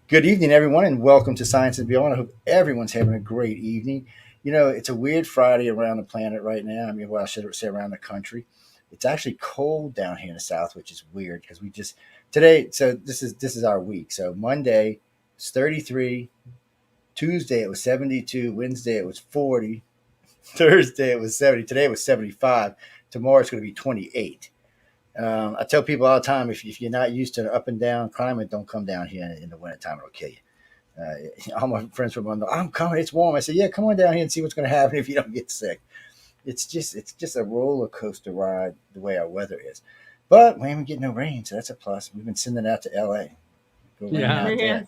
Good evening, everyone, and welcome to Science and Beyond. I hope everyone's having a great evening. You know, it's a weird Friday around the planet right now. I mean, well, I should say around the country. It's actually cold down here in the South, which is weird because we just today. So this is our week. So Monday it's 33, Tuesday it was 72, Wednesday it was 40, Thursday it was 70. Today it was 75. Tomorrow it's going to be 28. I tell people all the time if you're not used to the up and down climate, don't come down here in the wintertime. It'll kill you. All my friends from Montaldo, I'm coming. It's warm. I said, yeah, come on down here and see what's going to happen if you don't get sick. It's just a roller coaster ride the way our weather is. But we haven't get no rain, so that's a plus. We've been sending it out to LA. Go rain Yeah. out Yeah.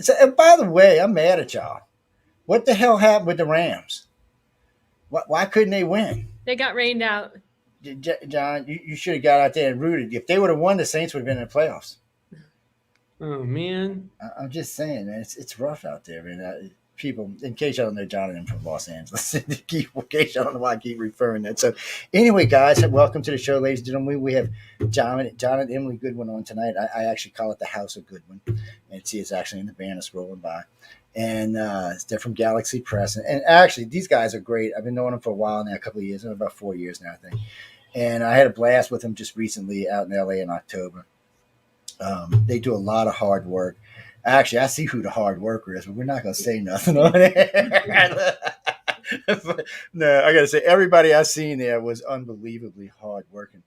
there. And by the way, I'm mad at y'all. What the hell happened with the Rams? Why couldn't they win? They got rained out. John, you should have got out there and rooted. If they would have won, the Saints would have been in the playoffs. Oh man. I'm just saying, man, it's rough out there, man. People, in case y'all don't know, John and I'm from Los Angeles. In case y'all don't know why I keep referring that. So, anyway, guys, welcome to the show, ladies and gentlemen. We have John and Emily Goodwin on tonight. I actually call it the House of Goodwin, and see, it's actually in the band that's rolling by. And they're from Galaxy Press, and actually, these guys are great. I've been knowing them for a while now, a couple of years, about 4 years now, I think. And I had a blast with them just recently out in LA in October. They do a lot of hard work. Actually, I see who the hard worker is, but we're not going to say nothing on it. No, I got to say, everybody I've seen there was unbelievably hard working.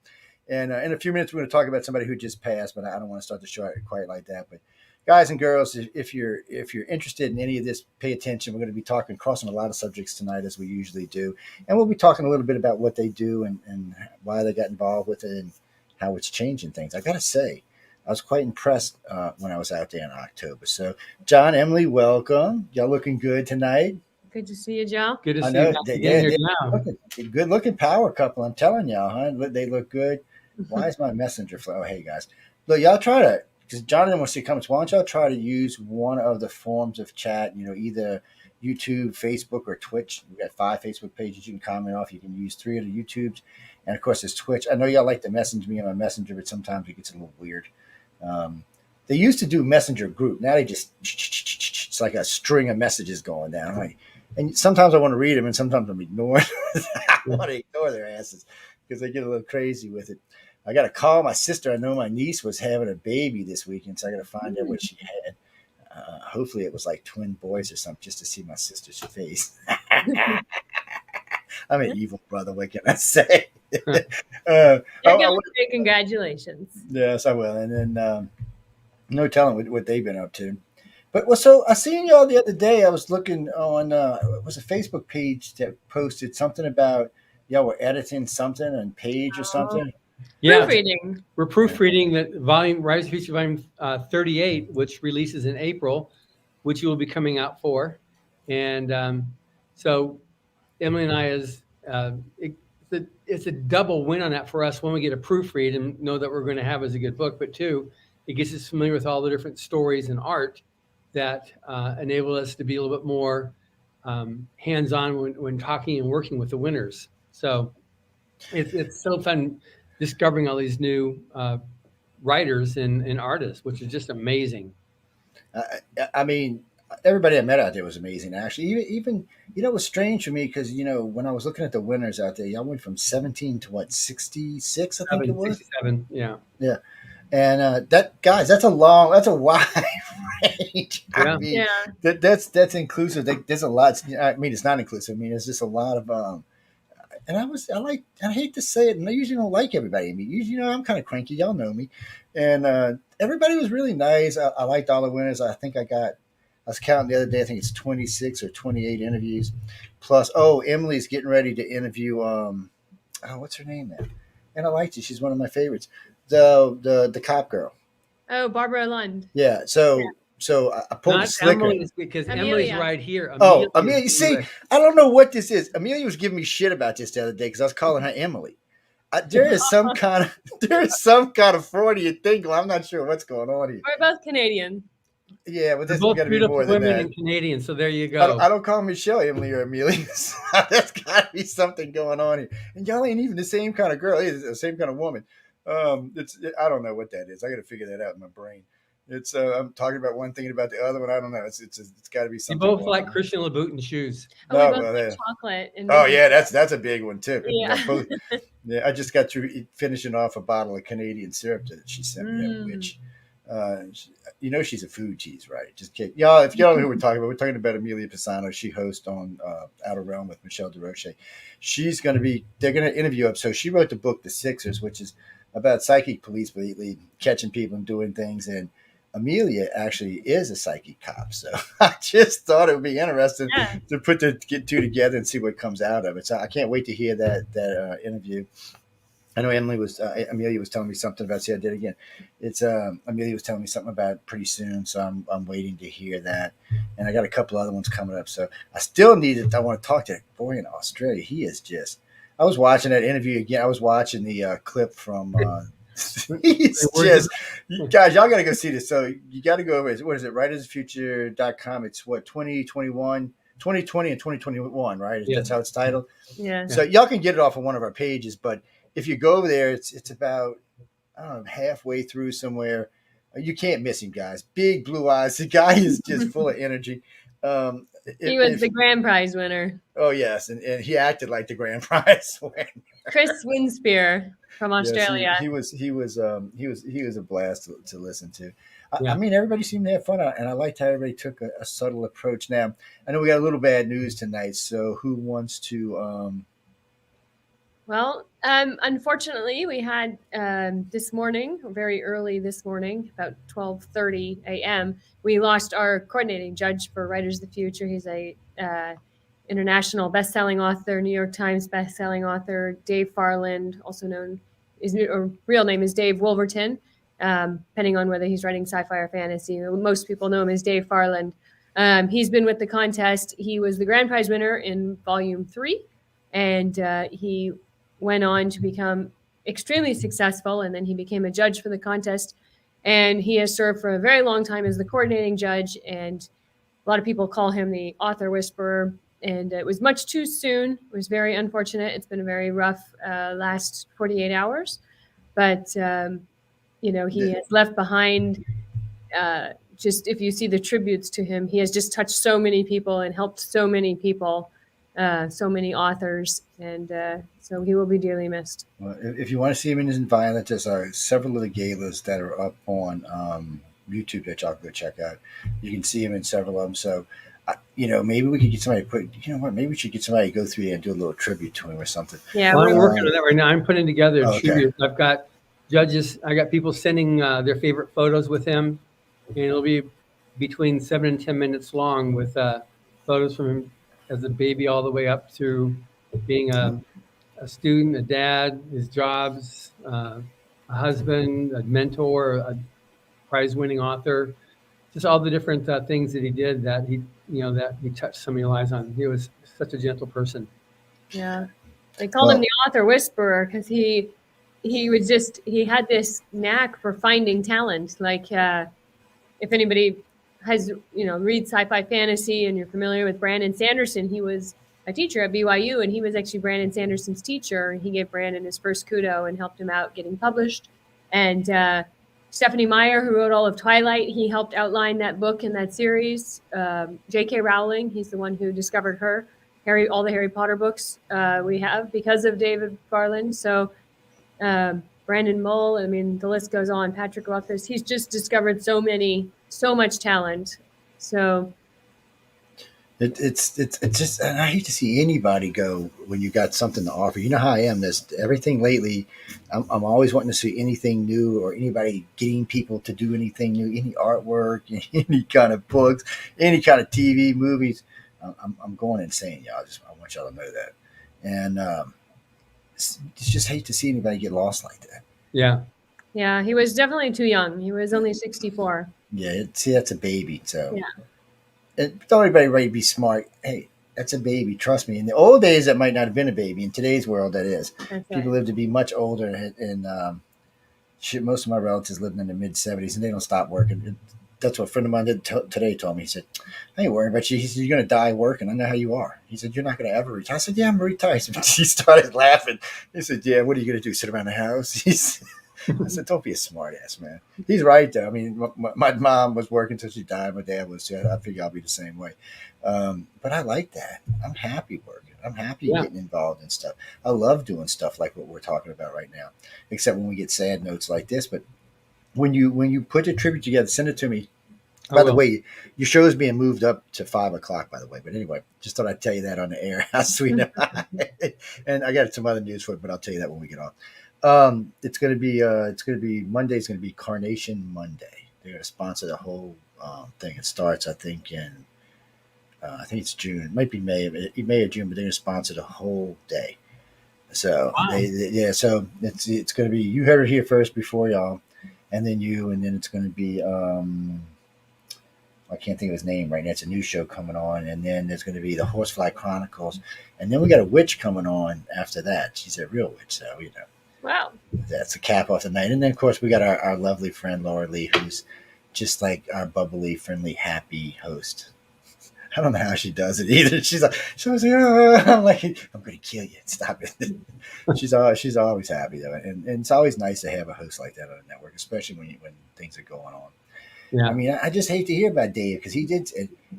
And in a few minutes, we're going to talk about somebody who just passed, but I don't want to start the show quite like that. But guys and girls, if you're interested in any of this, pay attention. We're going to be crossing a lot of subjects tonight, as we usually do, and we'll be talking a little bit about what they do and why they got involved with it and how it's changing things. I got to say, I was quite impressed when I was out there in October. So, John, Emily, welcome. Y'all looking good tonight. Good to see you, Joe. Good to I see you know. back They, again yeah, here they're now. good looking power couple. I'm telling y'all, huh? They look good. Why is my messenger flow? Oh, hey, guys. Look, y'all try to, because John didn't want to see comments. Why don't y'all try to use one of the forms of chat, either YouTube, Facebook, or Twitch. We've got 5 Facebook pages you can comment off. You can use 3 of the YouTubes. And, of course, there's Twitch. I know y'all like to message me on my messenger, but sometimes it gets a little weird. They used to do messenger group. Now they just it's like a string of messages going down. Like, and sometimes I want to read them, and sometimes I'm ignoring. I want to ignore their asses because they get a little crazy with it. I got to call my sister. I know my niece was having a baby this weekend, so I got to find out what she had. Hopefully, it was like twin boys or something, just to see my sister's face. I'm an evil brother. What can I say? You're going to say congratulations. Yes, I will. And then no telling what they've been up to. But well, so I seen y'all the other day. I was looking on it was a Facebook page that posted something about y'all were editing something on page or something. Yeah, Proofreading. we're proofreading the Rise of Future volume 38, which releases in April, which you will be coming out for. And so Emily and I it's a double win on that for us when we get a proofread and know that we're going to have as a good book. But 2, it gets us familiar with all the different stories and art that enable us to be a little bit more hands-on when talking and working with the winners. So it's so fun discovering all these new writers and artists, which is just amazing. I mean, everybody I met out there was amazing. Actually, even it was strange for me because when I was looking at the winners out there, y'all went from 17 to what 66, I think it was. 67, yeah. Yeah. And that's a wide range. Yeah. I mean, that's inclusive. There's a lot. I mean, it's not inclusive. I mean, there's just a lot of. And I hate to say it, and I usually don't like everybody. I mean, usually, I'm kind of cranky. Y'all know me, and everybody was really nice. I liked all the winners. I think I was counting the other day. I think it's 26 or 28 interviews, plus. Oh, Emily's getting ready to interview. What's her name now? And I liked it. She's one of my favorites. The cop girl. Oh, Barbara Lund. Yeah. So I pulled the slicker. Because Amelia. Emily's right here. Amelia. You see, I don't know what this is. Amelia was giving me shit about this the other day because I was calling her Emily. There is some kind of Freudian thing going. I'm not sure what's going on here. We're both Canadian. Yeah, but They're this both got to be more beautiful than women that. and Canadian, so there you go. I don't call Michelle Emily or Amelia. There's got to be something going on here. And y'all ain't even the same kind of girl. It's the same kind of woman. I don't know what that is. I got to figure that out in my brain. It's I'm talking about one thinking about the other one. I don't know. It's got to be You something both going like on. Christian Louboutin shoes. Oh, we No, both well, like chocolate and oh movie. yeah, that's a big one too. Yeah, Yeah. both. Yeah, I just got through finishing off a bottle of Canadian syrup that she sent me, Mm. which, she's a food cheese, right? Just kidding. Y'all, if y'all know who we're talking about Amelia Pisano. She hosts on Outer Realm with Michelle DeRoche. They're going to interview her. So she wrote the book, The Sixers, which is about psychic police lately catching people and doing things. And Amelia actually is a psychic cop. So I just thought it would be interesting Yeah. to get two together and see what comes out of it. So I can't wait to hear that interview. I know Amelia was telling me something about. See, I did it again. It's Amelia was telling me something about it pretty soon, so I'm waiting to hear that. And I got a couple other ones coming up. So I still need it. I want to talk to that boy in Australia. He is just. I was watching that interview again. I was watching the clip from. He's just, guys, y'all got to go see this. So you got to go over. What is it? Writersfuture.com. It's what 2021, 2020, and 2021, right? Yeah. That's how it's titled. Yeah. So y'all can get it off of one of our pages, but if you go over there, it's about, I don't know, halfway through somewhere. You can't miss him, guys. Big blue eyes. The guy is just full of energy. He was the grand prize winner. Oh yes, and he acted like the grand prize winner. Chris Winspear from Australia. Yes, he was a blast to listen to. Yeah. I mean, everybody seemed to have fun, and I liked how everybody took a subtle approach. Now, I know we got a little bad news tonight, so who wants to? Well, unfortunately, we had this morning, very early this morning, about 12:30 a.m. We lost our coordinating judge for Writers of the Future. He's a international best-selling author, New York Times best-selling author, Dave Farland, also known his real name is Dave Wolverton, depending on whether he's writing sci-fi or fantasy. Most people know him as Dave Farland. He's been with the contest. He was the grand prize winner in Volume 3, and he went on to become extremely successful, and then he became a judge for the contest. And he has served for a very long time as the coordinating judge, and a lot of people call him the author whisperer. And it was much too soon. It was very unfortunate. It's been a very rough last 48 hours. But, he has left behind, just if you see the tributes to him, he has just touched so many people and helped so many people, so many authors. And so he will be dearly missed. Well, if you want to see him in his environment, there's several of the galas that are up on YouTube that y'all go check out. You can see him in several of them. So, maybe we could get somebody to maybe we should get somebody to go through there and do a little tribute to him or something. Yeah, well, I'm working on that right now. I'm putting together a Okay. tribute. I've got judges. I got people sending their favorite photos with him, and it'll be between 7 and 10 minutes long with photos from him as a baby all the way up to being a student, a dad, his jobs, a husband, a mentor, a prize-winning author, just all the different things that he did that he touched so many lives on. He was such a gentle person. Yeah, they called him the author whisperer because he had this knack for finding talent. Like if anybody has read sci-fi fantasy and you're familiar with Brandon Sanderson, he was a teacher at BYU, and he was actually Brandon Sanderson's teacher. He gave Brandon his first kudo and helped him out getting published. And Stephanie Meyer, who wrote all of Twilight, he helped outline that book in that series. J.K. Rowling, he's the one who discovered her. All the Harry Potter books we have because of David Farland. So Brandon Mull, I mean, the list goes on. Patrick Rothfuss, he's just discovered so much talent. So it's just, and I hate to see anybody go when you got something to offer. You know how I am. There's everything lately. I'm always wanting to see anything new or anybody getting people to do anything new, any artwork, any kind of books, any kind of TV, movies. I'm going insane, y'all. I want y'all to know that. And it's just hate to see anybody get lost like that. Yeah, he was definitely too young. He was only 64. Yeah, that's a baby. So yeah. Don't everybody ready to be smart. Hey, that's a baby. Trust me. In the old days, that might not have been a baby. In today's world, that is. That's People right. live to be much older, and most of my relatives living in the mid-70s, and they don't stop working. That's what a friend of mine did today told me. He said, I ain't worrying about you. He said, you're going to die working. I know how you are. He said, you're not going to ever retire. I said, yeah, I'm retired. He started laughing. He said, yeah, what are you going to do? Sit around the house? I said, don't be a smart ass, man. He's right, though. I mean, my mom was working until she died. My dad was too. I figure I'll be the same way. But I like that. I'm happy working. I'm happy Yeah. getting involved in stuff. I love doing stuff like what we're talking about right now, except when we get sad notes like this. But when you put the tribute together, send it to me. I By the will. way, your show is being moved up to 5 o'clock. By the way, but anyway, just thought I'd tell you that on the air. How sweet am I? And I got some other news for it, but I'll tell you that when we get on. It's gonna be Monday. It's gonna be Carnation Monday. They're gonna sponsor the whole thing. It starts, I think it's June. It might be May or June, but they're gonna sponsor the whole day. So Wow. yeah. So it's gonna be. You heard it here first before y'all, and then you, and then it's gonna be. I can't think of his name right now. It's a new show coming on, and then there's going to be the Horsefly Chronicles, and then we got a witch coming on after that. She's a real witch, so Wow. that's a cap off the night. And then of course we got our lovely friend Laura Lee, who's just like our bubbly, friendly, happy host. I don't know how she does it either. She's like, oh, I'm like, I'm going to kill you. Stop it. she's always happy though, and it's always nice to have a host like that on a network, especially when things are going on. Yeah. I mean, I just hate to hear about Dave because he did.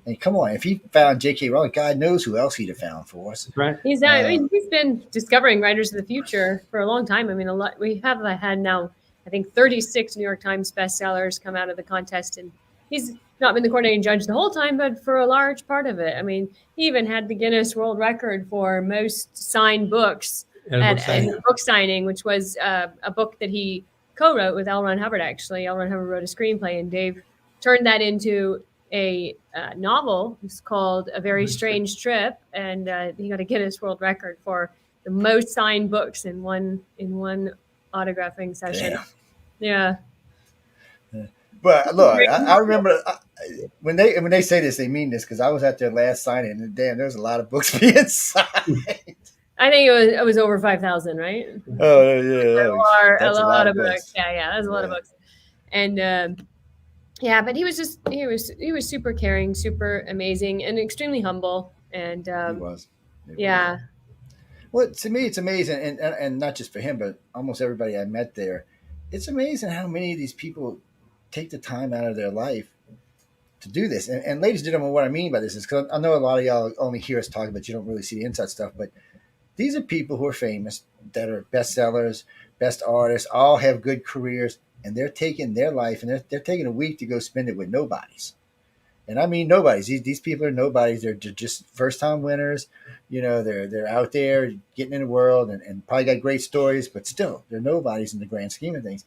And come on, if he found J.K. Rowling, God knows who else he'd have found for us. That's right. I mean, he's been discovering writers of the future for a long time. I mean, a lot. We have had now, I think, 36 New York Times bestsellers come out of the contest, and he's not been the coordinating judge the whole time, but for a large part of it. I mean, he even had the Guinness World Record for most signed books At a book signing. a book signing, which was a book that he co-wrote with L. Ron Hubbard. Actually, L. Ron Hubbard wrote a screenplay, and Dave turned that into a novel. It's called A Very Strange Trip, and he got a Guinness World Record for the most signed books in one autographing session. Damn. Yeah. But look, I remember when they say this, they mean this because I was at their last signing, and damn, there's a lot of books being signed. I think it was over 5,000, right? Oh yeah, a lot of books. Yeah, that was a lot of books. And yeah, but he was super caring, super amazing, and extremely humble. And he was. Yeah. Well, to me, it's amazing, and not just for him, but almost everybody I met there. It's amazing how many of these people take the time out of their life to do this. And ladies and gentlemen, what I mean by this is because I know a lot of y'all only hear us talk, but you don't really see the inside stuff. But these are people who are famous, that are bestsellers, best artists, all have good careers, and they're taking their life and they're taking a week to go spend it with nobodies. And I mean nobodies. These people are nobodies. They're just first time winners. They're out there getting in the world and probably got great stories, but still they're nobodies in the grand scheme of things.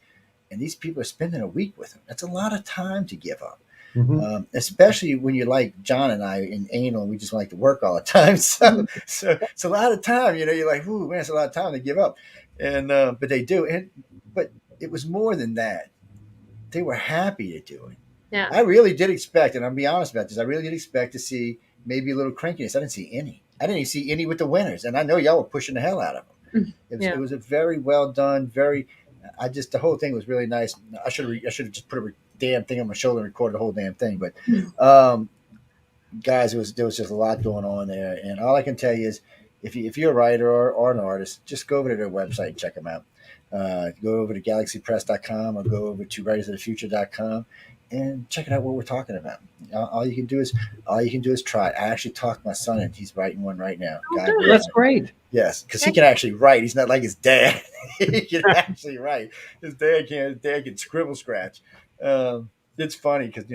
And these people are spending a week with them. That's a lot of time to give up. Mm-hmm. Especially when you're like John and I in anal, and we just like to work all the time. So it's a lot of time. You're like, ooh, man, it's a lot of time to give up. And but they do. But it was more than that. They were happy to do it. Yeah. I really did expect, and I'll be honest about this, I really did expect to see maybe a little crankiness. I didn't see any. I didn't even see any with the winners, and I know y'all were pushing the hell out of them. It was a very well done, the whole thing was really nice. I should have just put a damn thing on my shoulder and recorded the whole damn thing. But guys, there was just a lot going on there, and all I can tell you is, if you're a writer or an artist, just go over to their website and check them out. Go over to galaxypress.com or go over to writersofthefuture.com and check it out what we're talking about. All you can do is try it. I actually talked my son, and he's writing one right now. That's great. Yes, because he can actually write. He's not like his dad. He can actually write. His dad can scribble scratch. It's funny because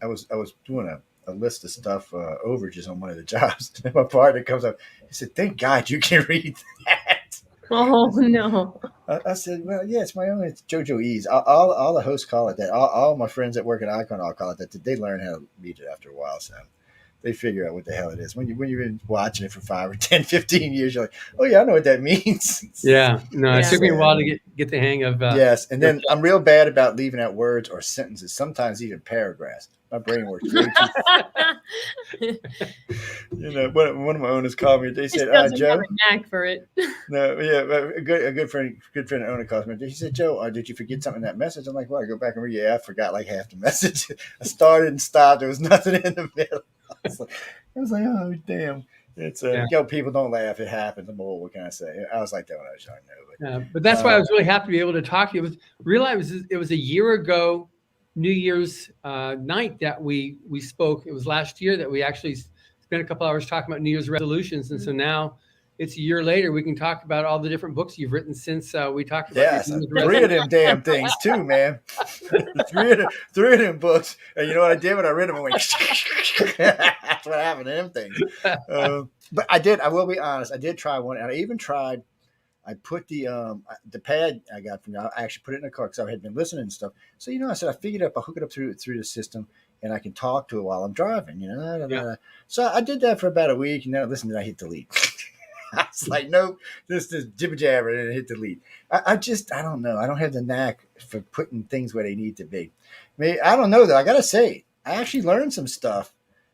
I was doing a list of stuff, overages on one of the jobs. And my partner comes up. He said, "Thank God you can read that." Oh no. I said, "Well, yeah, it's my own. It's JoJo Ease. All the hosts call it that. All my friends that work at Icon all call it that. They learn how to read it after a while, so they figure out what the hell it is. When you've been watching it for 5 or 10, 15 years, you're like, oh yeah, I know what that means." Yeah. No, it took me a while to get the hang of. Yes, and then I'm real bad about leaving out words or sentences. Sometimes even paragraphs. My brain works way too. One of my owners called me. They said, "Joe, have a knack for it." No, yeah, a good friend owner calls me. He said, "Joe, did you forget something in that message?" I'm like, "Well, I go back and read. Yeah, I forgot like half the message. I started and stopped. There was nothing in the middle." I was like, "Oh damn." It's Yeah. people don't laugh. It happens. I'm old. What can I say? I was like that when I was young, But that's why I uh, was really happy to be able to talk to you. It was a year ago, New Year's night that we spoke. It was last year that we actually spent a couple hours talking about New Year's resolutions, and so now it's a year later. We can talk about all the different books you've written since we talked about your yes, New Year's three of resolutions. them damn things too, man. Three of them books. And you know what I did when I read them? I went. That's what happened to them things. But I did. I will be honest. I did try one, and I even tried. I put the pad I got from you. I actually put it in a car because I had been listening and stuff. So I said I figured I'll hook it up through the system, and I can talk to it while I'm driving. Yeah. So I did that for about a week, and then listen, I hit delete. I was like, nope, this is jibber jabber, and hit delete. I don't know. I don't have the knack for putting things where they need to be. I don't know though. I gotta say, I actually learned some stuff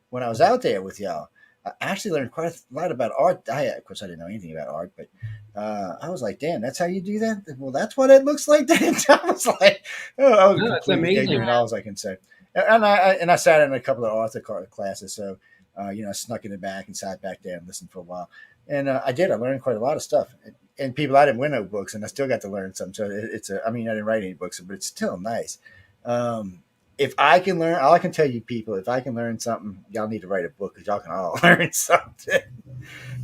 when I was out there with y'all. I actually learned quite a lot about art. Of course, I didn't know anything about art, but I was like, damn, that's how you do that? Well, that's what it looks like then. I was like, oh, I was No, that's completely amazing. ignorant, all I can say. And I sat in a couple of author classes, so I snuck in the back and sat back there and listened for a while. And I learned quite a lot of stuff. And people, I didn't win no books, and I still got to learn some. So I didn't write any books, but it's still nice. If I can learn, all I can tell you people, if I can learn something, y'all need to write a book because y'all can all learn something.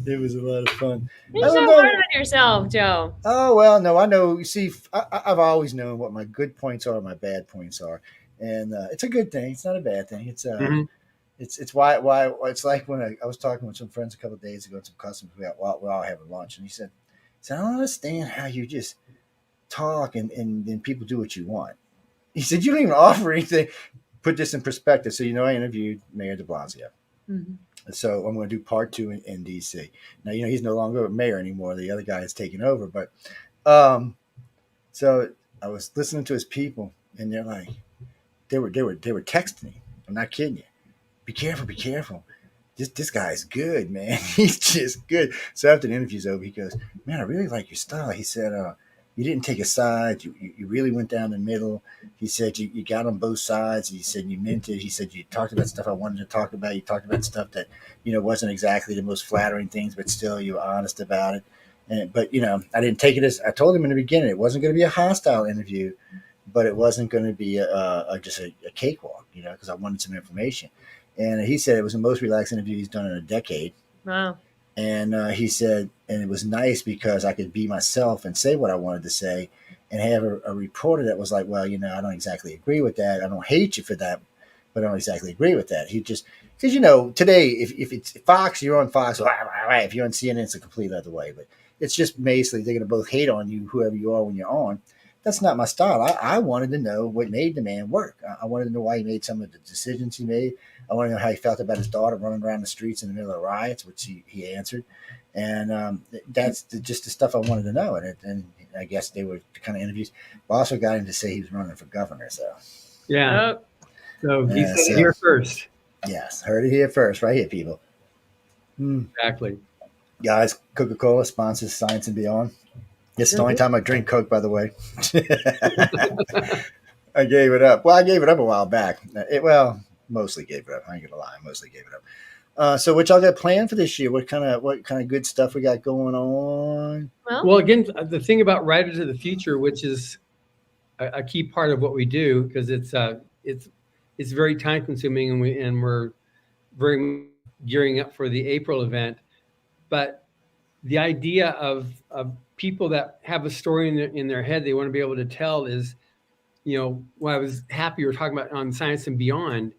It was a lot of fun. You're so hard on yourself, Joe. Oh, well, no, I know. You see, I've always known what my good points are, my bad points are. And it's a good thing. It's not a bad thing. It's why it's like when I was talking with some friends a couple of days ago, some customers, we're all having lunch, and he said, I don't understand how you just talk and then people do what you want. He said, you don't even offer anything. Put this in perspective. So, I interviewed Mayor de Blasio. Mm-hmm. So I'm going to do part 2 in D.C. Now, he's no longer a mayor anymore. The other guy has taken over. But so I was listening to his people, and they're like, they were texting me. I'm not kidding you. Be careful. This guy's good, man. He's just good. So after the interview's over, he goes, man, I really like your style. He said, you didn't take a side. You really went down the middle. He said you got on both sides. He said you meant it. He said you talked about stuff I wanted to talk about. You talked about stuff that, wasn't exactly the most flattering things, but still you were honest about it. But I didn't take it as, I told him in the beginning, it wasn't going to be a hostile interview, but it wasn't going to be just a cakewalk, because I wanted some information. And he said it was the most relaxed interview he's done in a decade. Wow. And he said, and it was nice because I could be myself and say what I wanted to say and have a reporter that was like, well, I don't exactly agree with that. I don't hate you for that, but I don't exactly agree with that. He just, because, today, if it's Fox, you're on Fox. If you're on CNN, it's a complete other way. But it's just basically they're going to both hate on you, whoever you are when you're on. That's not my style. I wanted to know what made the man work. I wanted to know why he made some of the decisions he made. I want to know how he felt about his daughter running around the streets in the middle of riots, which he answered. And that's just the stuff I wanted to know. And I guess they were the kind of interviews. I also got him to say he was running for governor. So yeah. So he said it here first. Yes, heard it here first, right here, people. Exactly. Guys, Coca-Cola sponsors Science and Beyond. This is the only time I drink Coke, by the way. I gave it up. Well, I gave it up a while back. Mostly gave it up. I ain't gonna lie, I mostly gave it up. So what y'all got planned for this year? What kind of good stuff we got going on? Well, again, the thing about Writers of the Future, which is a key part of what we do, because it's very time consuming, and we're very gearing up for the April event. But the idea of people that have a story in their head they want to be able to tell is, what I was happy you were talking about on Science and Beyond,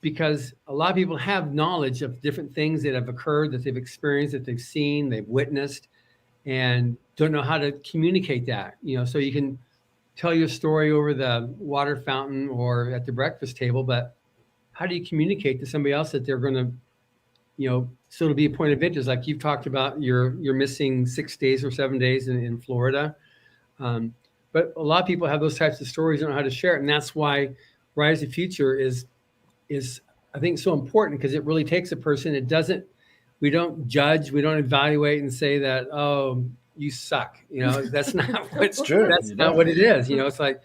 because a lot of people have knowledge of different things that have occurred, that they've experienced, that they've seen, they've witnessed, and don't know how to communicate that. So you can tell your story over the water fountain or at the breakfast table, but how do you communicate to somebody else that they're going to, so it'll be a point of interest? Like you've talked about, you're missing 6 days or 7 days in Florida. But a lot of people have those types of stories, don't know how to share it. And that's why Rise of the Future is I think so important, because it really takes a person. We don't judge, we don't evaluate and say that, oh, you suck. That's not what's true. That's not what it is. It's like,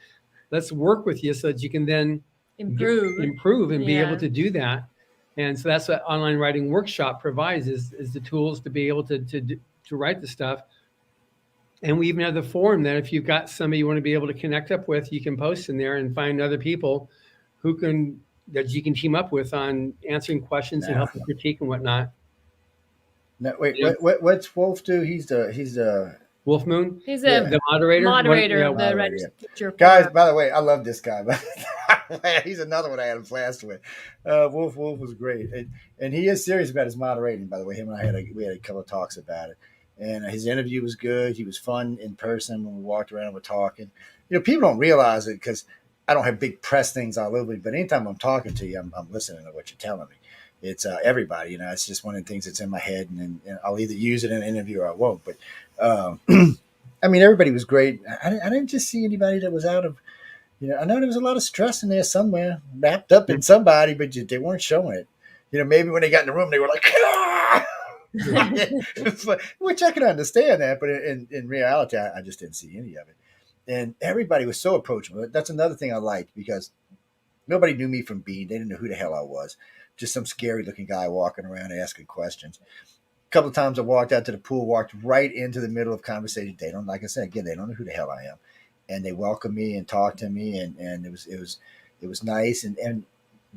let's work with you so that you can then improve and be able to do that. And so that's what online writing workshop provides is the tools to be able to write the stuff. And we even have the forum that if you've got somebody you want to be able to connect up with, you can post in there and find other people that you can team up with on answering questions and helping critique and whatnot. No, wait, what's Wolf do? He's the Wolf Moon? He's the moderator? moderator of the moderator, Registered Teacher guys. Forum. By the way, I love this guy. He's another one I had a blast with. Wolf was great, and he is serious about his moderating. By the way, him and I had a couple of talks about it, and his interview was good. He was fun in person when we walked around and we're talking. People don't realize it because I don't have big press things all over me, but anytime I'm talking to you, I'm listening to what you're telling me. It's everybody, it's just one of the things that's in my head, and I'll either use it in an interview or I won't. But I mean, everybody was great. I didn't just see anybody that was out of, I know there was a lot of stress in there somewhere, wrapped up in somebody, but they weren't showing it. Maybe when they got in the room, they were like, ah! Which I can understand that, but in reality, I just didn't see any of it. And everybody was so approachable. That's another thing I liked because nobody knew me from Bean. They didn't know who the hell I was. Just some scary looking guy walking around asking questions. A couple of times I walked out to the pool, walked right into the middle of conversation. They don't, like I said, again, they don't know who the hell I am. And they welcomed me and talked to me, and it was nice, and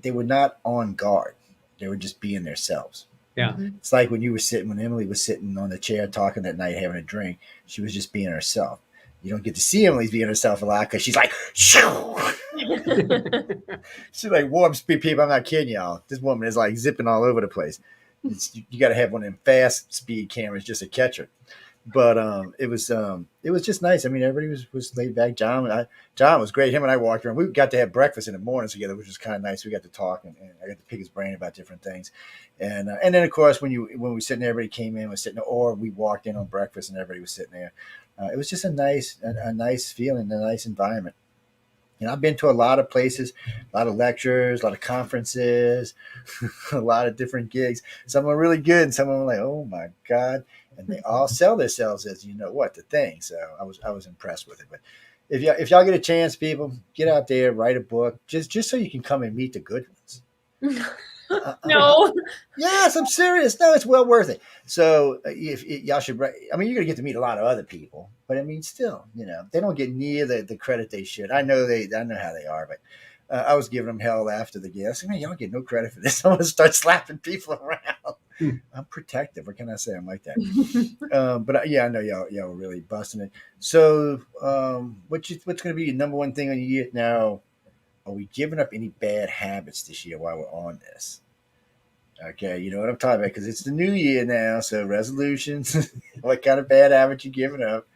they were not on guard. They were just being themselves. Yeah. It's like when Emily was sitting on the chair talking that night having a drink, she was just being herself. You don't get to see Emily being herself a lot because she's like, shoo! She's like warm speed people. I'm not kidding y'all. This woman is like zipping all over the place. You got to have one of them fast speed cameras just to catch her. But it was just nice. I mean, everybody was laid back. John was great. Him and I walked around. We got to have breakfast in the mornings together, which was kind of nice. We got to talk, and I got to pick his brain about different things. And then of course when we were sitting there, everybody came in, was sitting there, or we walked in on breakfast and everybody was sitting there. It was just a nice feeling, a nice environment. I've been to a lot of places, a lot of lectures, a lot of conferences, a lot of different gigs. Some are really good, and some are like, oh my God. And they all sell themselves as the thing. So I was impressed with it. But if y'all get a chance, people, get out there, write a book, just so you can come and meet the good ones. No. Yes, I'm serious. No, it's well worth it. So if y'all should, you're going to get to meet a lot of other people, but I mean, still, they don't get near the credit they should. I know how they are, but I was giving them hell after the game. I said, man, y'all get no credit for this. I'm going to start slapping people around. I'm protective. What can I say? I'm like that. But I know y'all were really busting it. So what's going to be your number one thing on your year now? Are we giving up any bad habits this year while we're on this? Okay, you know what I'm talking about because it's the new year now. So resolutions. What kind of bad habits you giving up?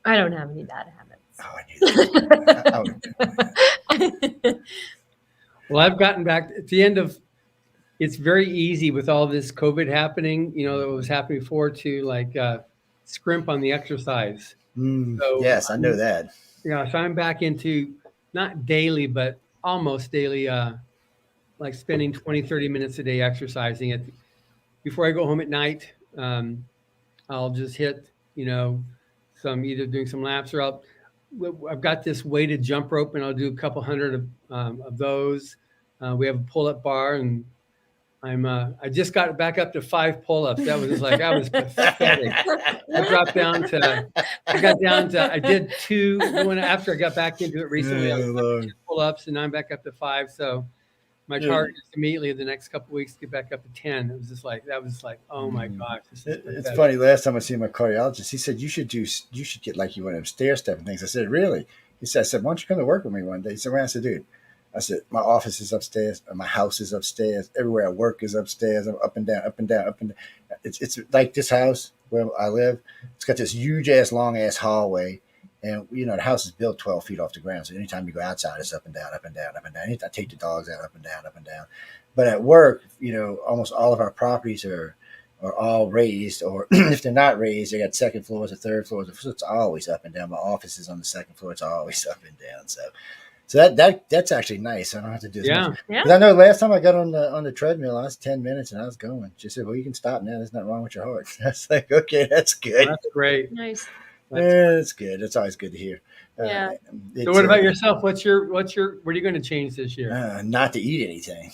I don't have any bad habits. Oh, I knew that. Well, I've gotten back at the end of. It's very easy with all this COVID happening. That was happening before to scrimp on the exercise. So, yes, I know that. Yeah, so I'm back into not daily, but almost daily, like spending 20, 30 minutes a day exercising it. Before I go home at night, I'll just hit, some either doing some laps or I've got this weighted jump rope and I'll do a couple hundred of those. We have a pull-up bar and I just got back up to 5 pull-ups. That was just like, I was pathetic. I did 2 after I got back into it recently. I was 2 pull-ups and now I'm back up to 5. So my target is immediately the next couple of weeks to get back up to 10. It was just like, oh my gosh. It's funny. Last time I see my cardiologist, he said, you should get like you one of them stair stepping things. I said, really? He said, why don't you come to work with me one day? He said, I said, dude, my office is upstairs, my house is upstairs, everywhere I work is upstairs. I'm up and down, up and down, up and down. It's like this house where I live. It's got this huge ass, long ass hallway. And, the house is built 12 feet off the ground. So anytime you go outside, it's up and down, up and down, up and down. I take the dogs out, up and down, up and down. But at work, almost all of our properties are all raised, or if they're not raised, they got second floors or third floors. So it's always up and down. My office is on the second floor. It's always up and down. So that's actually nice. I don't have to do as much. Because I know last time I got on the treadmill, I was 10 minutes and I was going. She said, well, you can stop now. There's nothing wrong with your heart. I was like, okay, that's good. That's great. Nice. That's good. That's always good to hear. Yeah. So what about yourself? What are you going to change this year? Not to eat anything.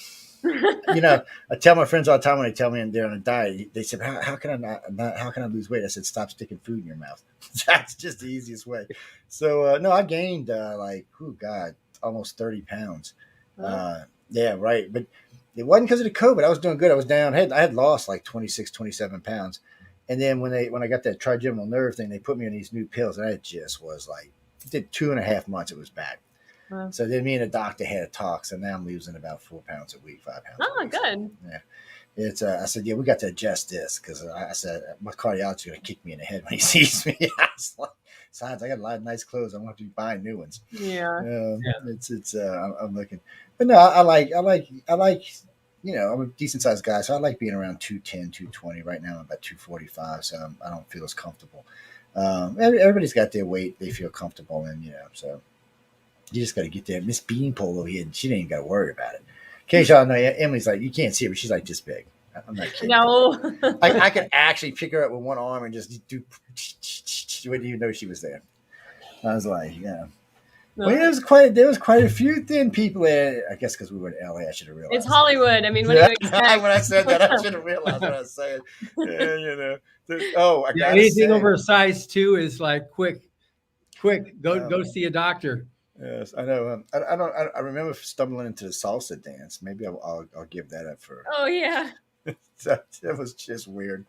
You know, I tell my friends all the time when they tell me they're on a diet, they said, how can I not, how can I lose weight? I said, stop sticking food in your mouth. That's just the easiest way. So, no, I gained like, oh God, almost 30 pounds. Yeah, right. But it wasn't because of the COVID. I was doing good. I was down. I had lost like 26, 27 pounds. And then when I got that trigeminal nerve thing, they put me on these new pills. And it just was like, it did 2.5 months. It was bad. Wow. So then me and the doctor had a talk. So now I'm losing about 4 pounds a week, 5 pounds a Oh, week. good. Yeah. It's I said, yeah, we got to adjust this because I said my cardiologist is going to kick me in the head when he sees me. I was like, besides, I got a lot of nice clothes. I'm going to have to be buying new ones. Yeah. It's I'm looking, but no, I like, you know, I'm a decent sized guy, so I like being around 210, 220. Right now I'm about 245, so I don't feel as comfortable. Everybody's got their weight they feel comfortable in, you know, so you just got to get there. Miss Beanpole over here, and she ain't got to worry about it. In case y'all know, Emily's like, you can't see her, but she's like this big. I'm not kidding. No. I could actually pick her up with one arm and just do. You wouldn't even know she was there. I was like, yeah. No. Well, there was quite a few thin people there. I guess because we were in LA, I should have realized. It's Hollywood. I mean, what do you expect? When I said that, I should have realized what I was saying. Yeah, you know. I got anything over a size 2 is like quick, go Oh. see a doctor. Yes, I know. I remember stumbling into the salsa dance. Maybe I'll give that up for. Oh, yeah. That was just weird.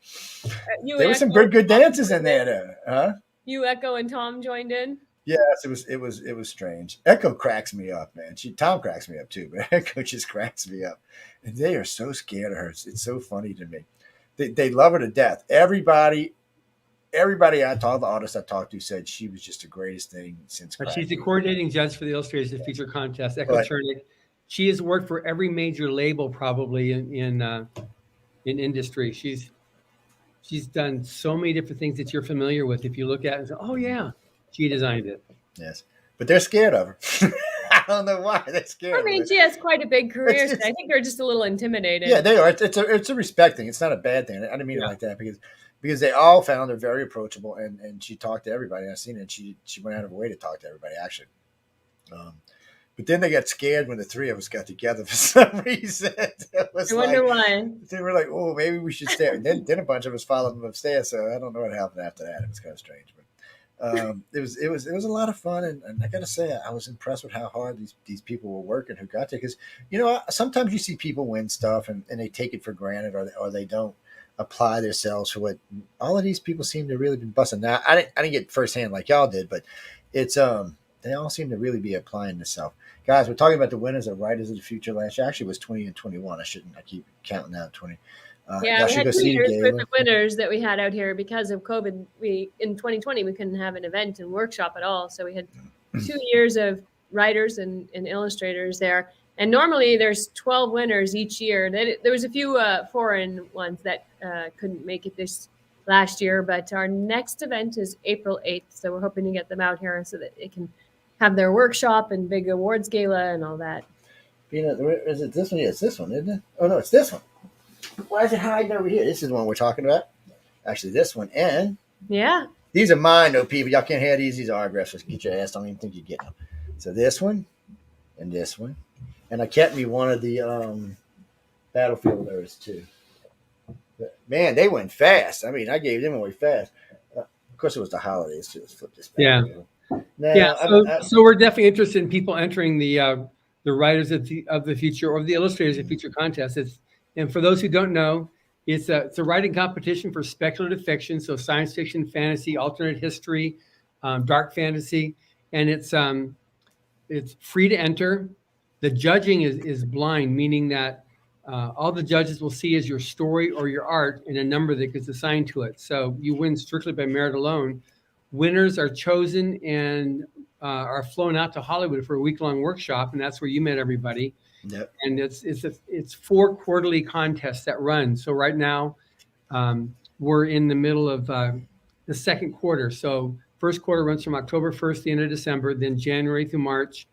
You There were some Echo good dances in there, though. Huh? You, Echo, and Tom joined in. Yes, it was strange. Echo cracks me up, man. Tom cracks me up too, but Echo just cracks me up. And they are so scared of her. It's so funny to me. They love her to death. Everybody all the artists I talked to said she was just the greatest thing since. But she's the coordinating judge for the Illustrated Feature Contest, Echo Chernick. She has worked for every major label probably in industry. She's done so many different things that you're familiar with. If you look at it and say, oh yeah, she designed it. Yes, but they're scared of her. I don't know why they're scared. I mean, she has quite a big career, so I think they're just a little intimidated. Yeah, they are. It's a respect thing. It's not a bad thing. I didn't mean it like that because they all found her very approachable and she talked to everybody. I've seen it. She went out of her way to talk to everybody actually. But then they got scared when the three of us got together for some reason. I wonder why. They were like, "Oh, maybe we should stay." And then a bunch of us followed them upstairs. So I don't know what happened after that. It was kind of strange, but it was a lot of fun. And I got to say, I was impressed with how hard these people were working who got there. Because sometimes you see people win stuff and they take it for granted or they don't apply themselves for what all of these people seem to really be busting. Now I didn't get firsthand like y'all did, but it's they all seem to really be applying themselves. Guys, we're talking about the winners of Writers of the Future last year. Actually, it was 20 and 21. I keep counting out 20. Yeah, we had 2 years worth of winners that we had out here because of COVID. In 2020 we couldn't have an event and workshop at all, so we had 2 years of writers and illustrators there. And normally there's 12 winners each year. There was a few foreign ones that couldn't make it this last year, but our next event is April 8th, so we're hoping to get them out here so that they can have their workshop and big awards gala and all that. Is it this one? Yeah, it's this one, isn't it? Oh, no, it's this one. Why is it hiding over here? This is the one we're talking about. Actually, this one. And yeah, these are mine, though, people. Y'all can't have these. These are autographs. Just get your ass. Don't even think you're getting them. So this one and this one. And I kept me one of the Battlefielders, too. But, man, they went fast. I mean, I gave them away fast. Of course, it was the holidays. So let's flip this back. Yeah. Now, so we're definitely interested in people entering the Writers of the Future or the Illustrators of the Future contest. And for those who don't know, it's a writing competition for speculative fiction, so science fiction, fantasy, alternate history, dark fantasy, and it's free to enter. The judging is blind, meaning that all the judges will see is your story or your art and a number that gets assigned to it. So you win strictly by merit alone. Winners are chosen and are flown out to Hollywood for a week-long workshop, and that's where you met everybody. Yep. And it's 4 quarterly contests that run. So right now, we're in the middle of the second quarter. So first quarter runs from October 1st to the end of December, then January through March,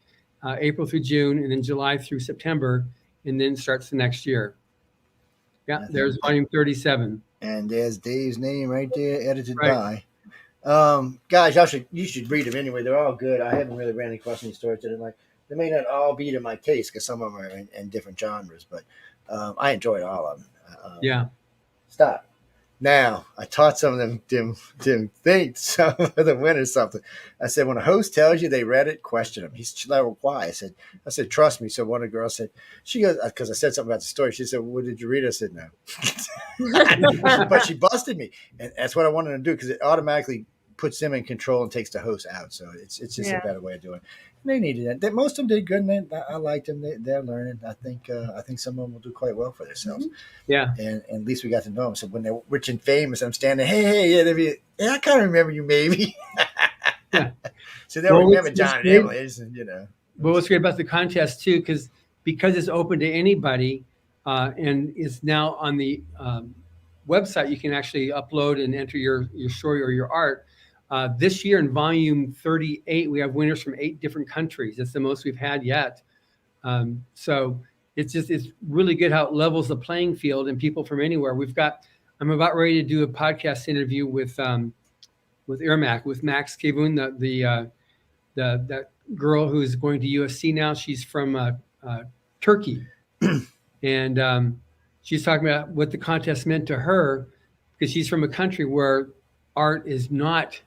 April through June, and then July through September, and then starts the next year. Yeah, there's volume 37. And there's Dave's name right there, edited by. Guys, you should read them anyway. They're all good. I haven't really ran any questions stories that I like. They may not all be to my taste because some of them are in different genres, but I enjoyed all of them. Yeah. Stop. Now, I taught some of them think some of the winners something. I said, when a host tells you they read it, question them. He's like, why? I said, trust me. So one of the girls said, she goes, because I said something about the story. She said, well, did you read it? I said, no. But she busted me. And that's what I wanted to do because it automatically puts them in control and takes the host out. So it's just a better way of doing it. They needed that. Most of them did good, and I liked them. They're learning. I think some of them will do quite well for themselves. Yeah. And at least we got to know them. So when they're rich and famous, I'm standing, hey, yeah, I kind of remember you, maybe. Yeah. So they'll remember John and Emily, But what's great about the contest too, because it's open to anybody, and is now on the website, you can actually upload and enter your story or your art. This year in volume 38, we have winners from 8 different countries. That's the most we've had yet. So it's really good how it levels the playing field and people from anywhere. I'm about ready to do a podcast interview with Irmac, with Max Kevun, that girl who's going to USC now. She's from Turkey, and she's talking about what the contest meant to her because she's from a country where art is not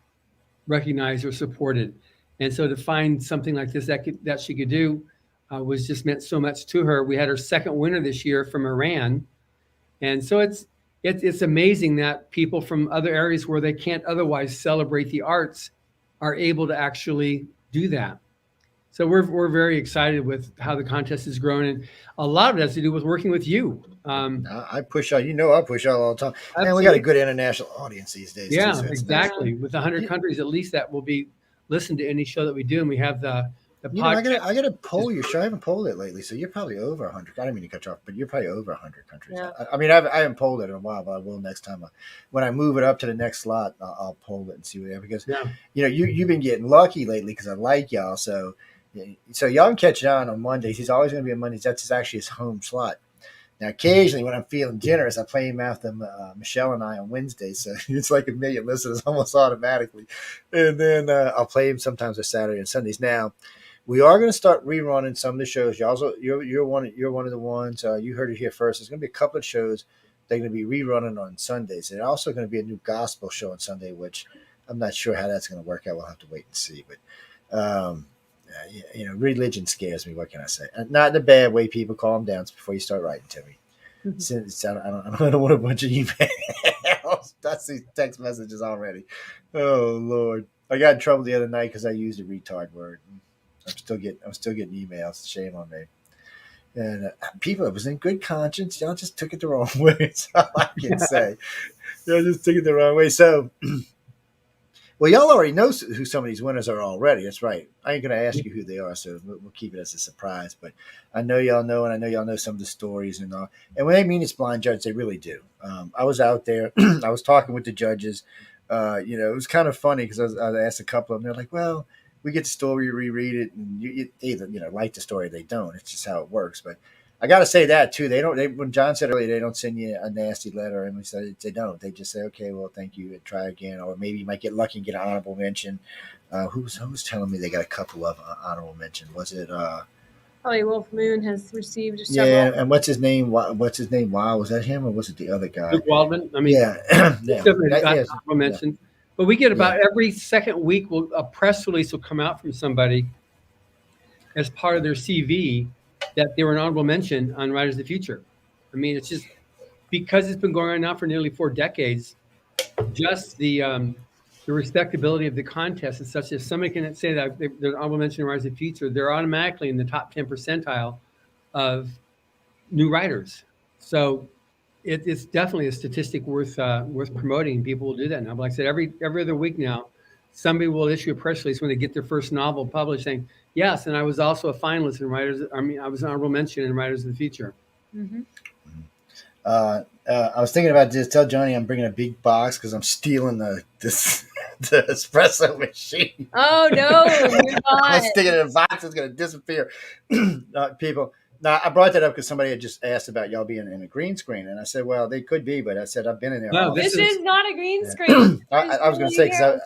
recognized or supported, and so to find something like this that she could do was just meant so much to her. We had her second winner this year from Iran, and so it's amazing that people from other areas where they can't otherwise celebrate the arts are able to actually do that. So we're very excited with how the contest is growing, and a lot of it has to do with working with you. I push out. I push out all the time. Absolutely. And we got a good international audience these days. Yeah, too, so exactly. Nice. With 100 countries at least that will be listened to any show that we do, and we have the podcast. I got to poll your show. I haven't polled it lately, so you're probably over 100. I didn't mean to cut you off, but you're probably over 100 countries. Yeah. I haven't polled it in a while, but I will next time. When I move it up to the next slot, I'll poll it and see what they have. Because you've been getting lucky lately because I like y'all. So y'all can catch John on Mondays. He's always going to be on Mondays. That's actually his home slot. Now, occasionally when I'm feeling generous, I play him after Michelle and I on Wednesdays. So it's like a million listeners almost automatically. And then I'll play him sometimes on Saturday and Sundays. Now, we are going to start rerunning some of the shows. You're one of the ones. You heard it here first. There's going to be a couple of shows they're going to be rerunning on Sundays. There's also going to be a new gospel show on Sunday, which I'm not sure how that's going to work out. We'll have to wait and see. But religion scares me. What can I say? Not in a bad way. People, calm down before you start writing to me. Since I don't want a bunch of emails. That's these text messages already. Oh Lord, I got in trouble the other night because I used a retard word. I'm still getting emails. Shame on me. And people, it was in good conscience. Y'all just took it the wrong way. That's all I can say. Y'all just took it the wrong way. So. Well, y'all already know who some of these winners are already. That's right. I ain't going to ask you who they are, so we'll keep it as a surprise. But I know y'all know, and I know y'all know some of the stories and all. And when they mean it's blind judge, they really do. I was out there. I was talking with the judges. It was kind of funny because I asked a couple of them. They're like, well, we get the story, you reread it, and you either like the story or they don't. It's just how it works. But I got to say that too. When John said earlier, they don't send you a nasty letter, and we said they don't. They just say, okay, well, thank you, and try again, or maybe you might get lucky and get an honorable mention. Who's telling me they got a couple of honorable mention? Was it? Probably Wolf Moon has received several. Yeah, and what's his name? What's his name? Wow, was that him or was it the other guy? Luke Waldman. I mean, definitely got honorable mention. But we get about every second week, a press release will come out from somebody as part of their CV that they were an honorable mention on Writers of the Future. I mean, it's just because it's been going on now for nearly 4 decades. Just the respectability of the contest is such that if somebody can say that they're an honorable mention in Writers of the Future, they're automatically in the top 10 percentile of new writers. So it's definitely a statistic worth promoting. People will do that now. But like I said, every other week now, somebody will issue a press release when they get their first novel published saying, yes, and I was also a finalist in Writers. I was an honorable mention in Writers of the Future. Mm-hmm. I was thinking about this. Tell Johnny I'm bringing a big box because I'm stealing the espresso machine. Oh no! I'm sticking it in a box. It's going to disappear. People. Now, I brought that up because somebody had just asked about y'all being in a green screen, and I said, "Well, they could be," but I said I've been in their. No, this is not a green screen. I was going to say because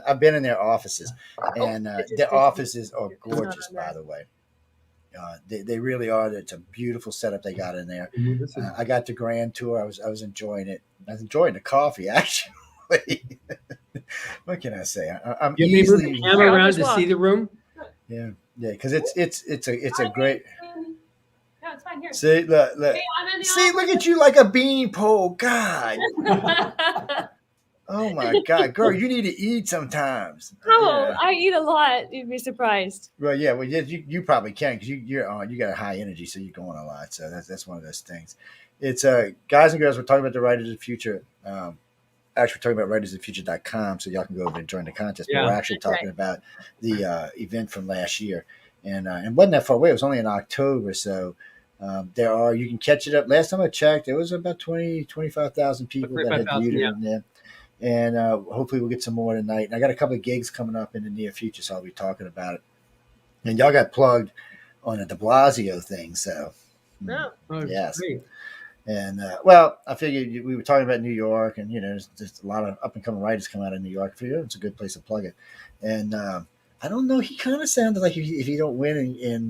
I've been in their offices, and their offices are gorgeous, by the way. They really are. It's a beautiful setup they got in there. I got the grand tour. I was enjoying it. I was enjoying the coffee actually. What can I say? I'm You easily move the camera around to see the room. yeah, because it's a great. No, it's fine here. See, look. Hey, I'm in the See, look at you like a beanpole, God. office. Oh my God, girl, you need to eat sometimes. Oh, Yeah. I eat a lot. You'd be surprised. Well, yeah, well, yeah, you probably can because you're on. You got a high energy, so you're going a lot. So that's one of those things. It's guys and girls. We're talking about the Writers of the Future. Actually, we're talking about writersofthefuture.com, so y'all can go over and join the contest. But Yeah. we're actually talking about the event from last year, and wasn't that far away. It was only in October, so you can catch it up. Last time I checked, there was about 25,000 people that had viewed it in there. And hopefully we'll get some more tonight. And I got a couple of gigs coming up in the near future, so I'll be talking about it. And y'all got plugged on the De Blasio thing, so yes. Great. And well, I figured we were talking about New York, and there's just a lot of up and coming writers come out of New York. I figured it's a good place to plug it. And I don't know, he kind of sounded like if he don't win in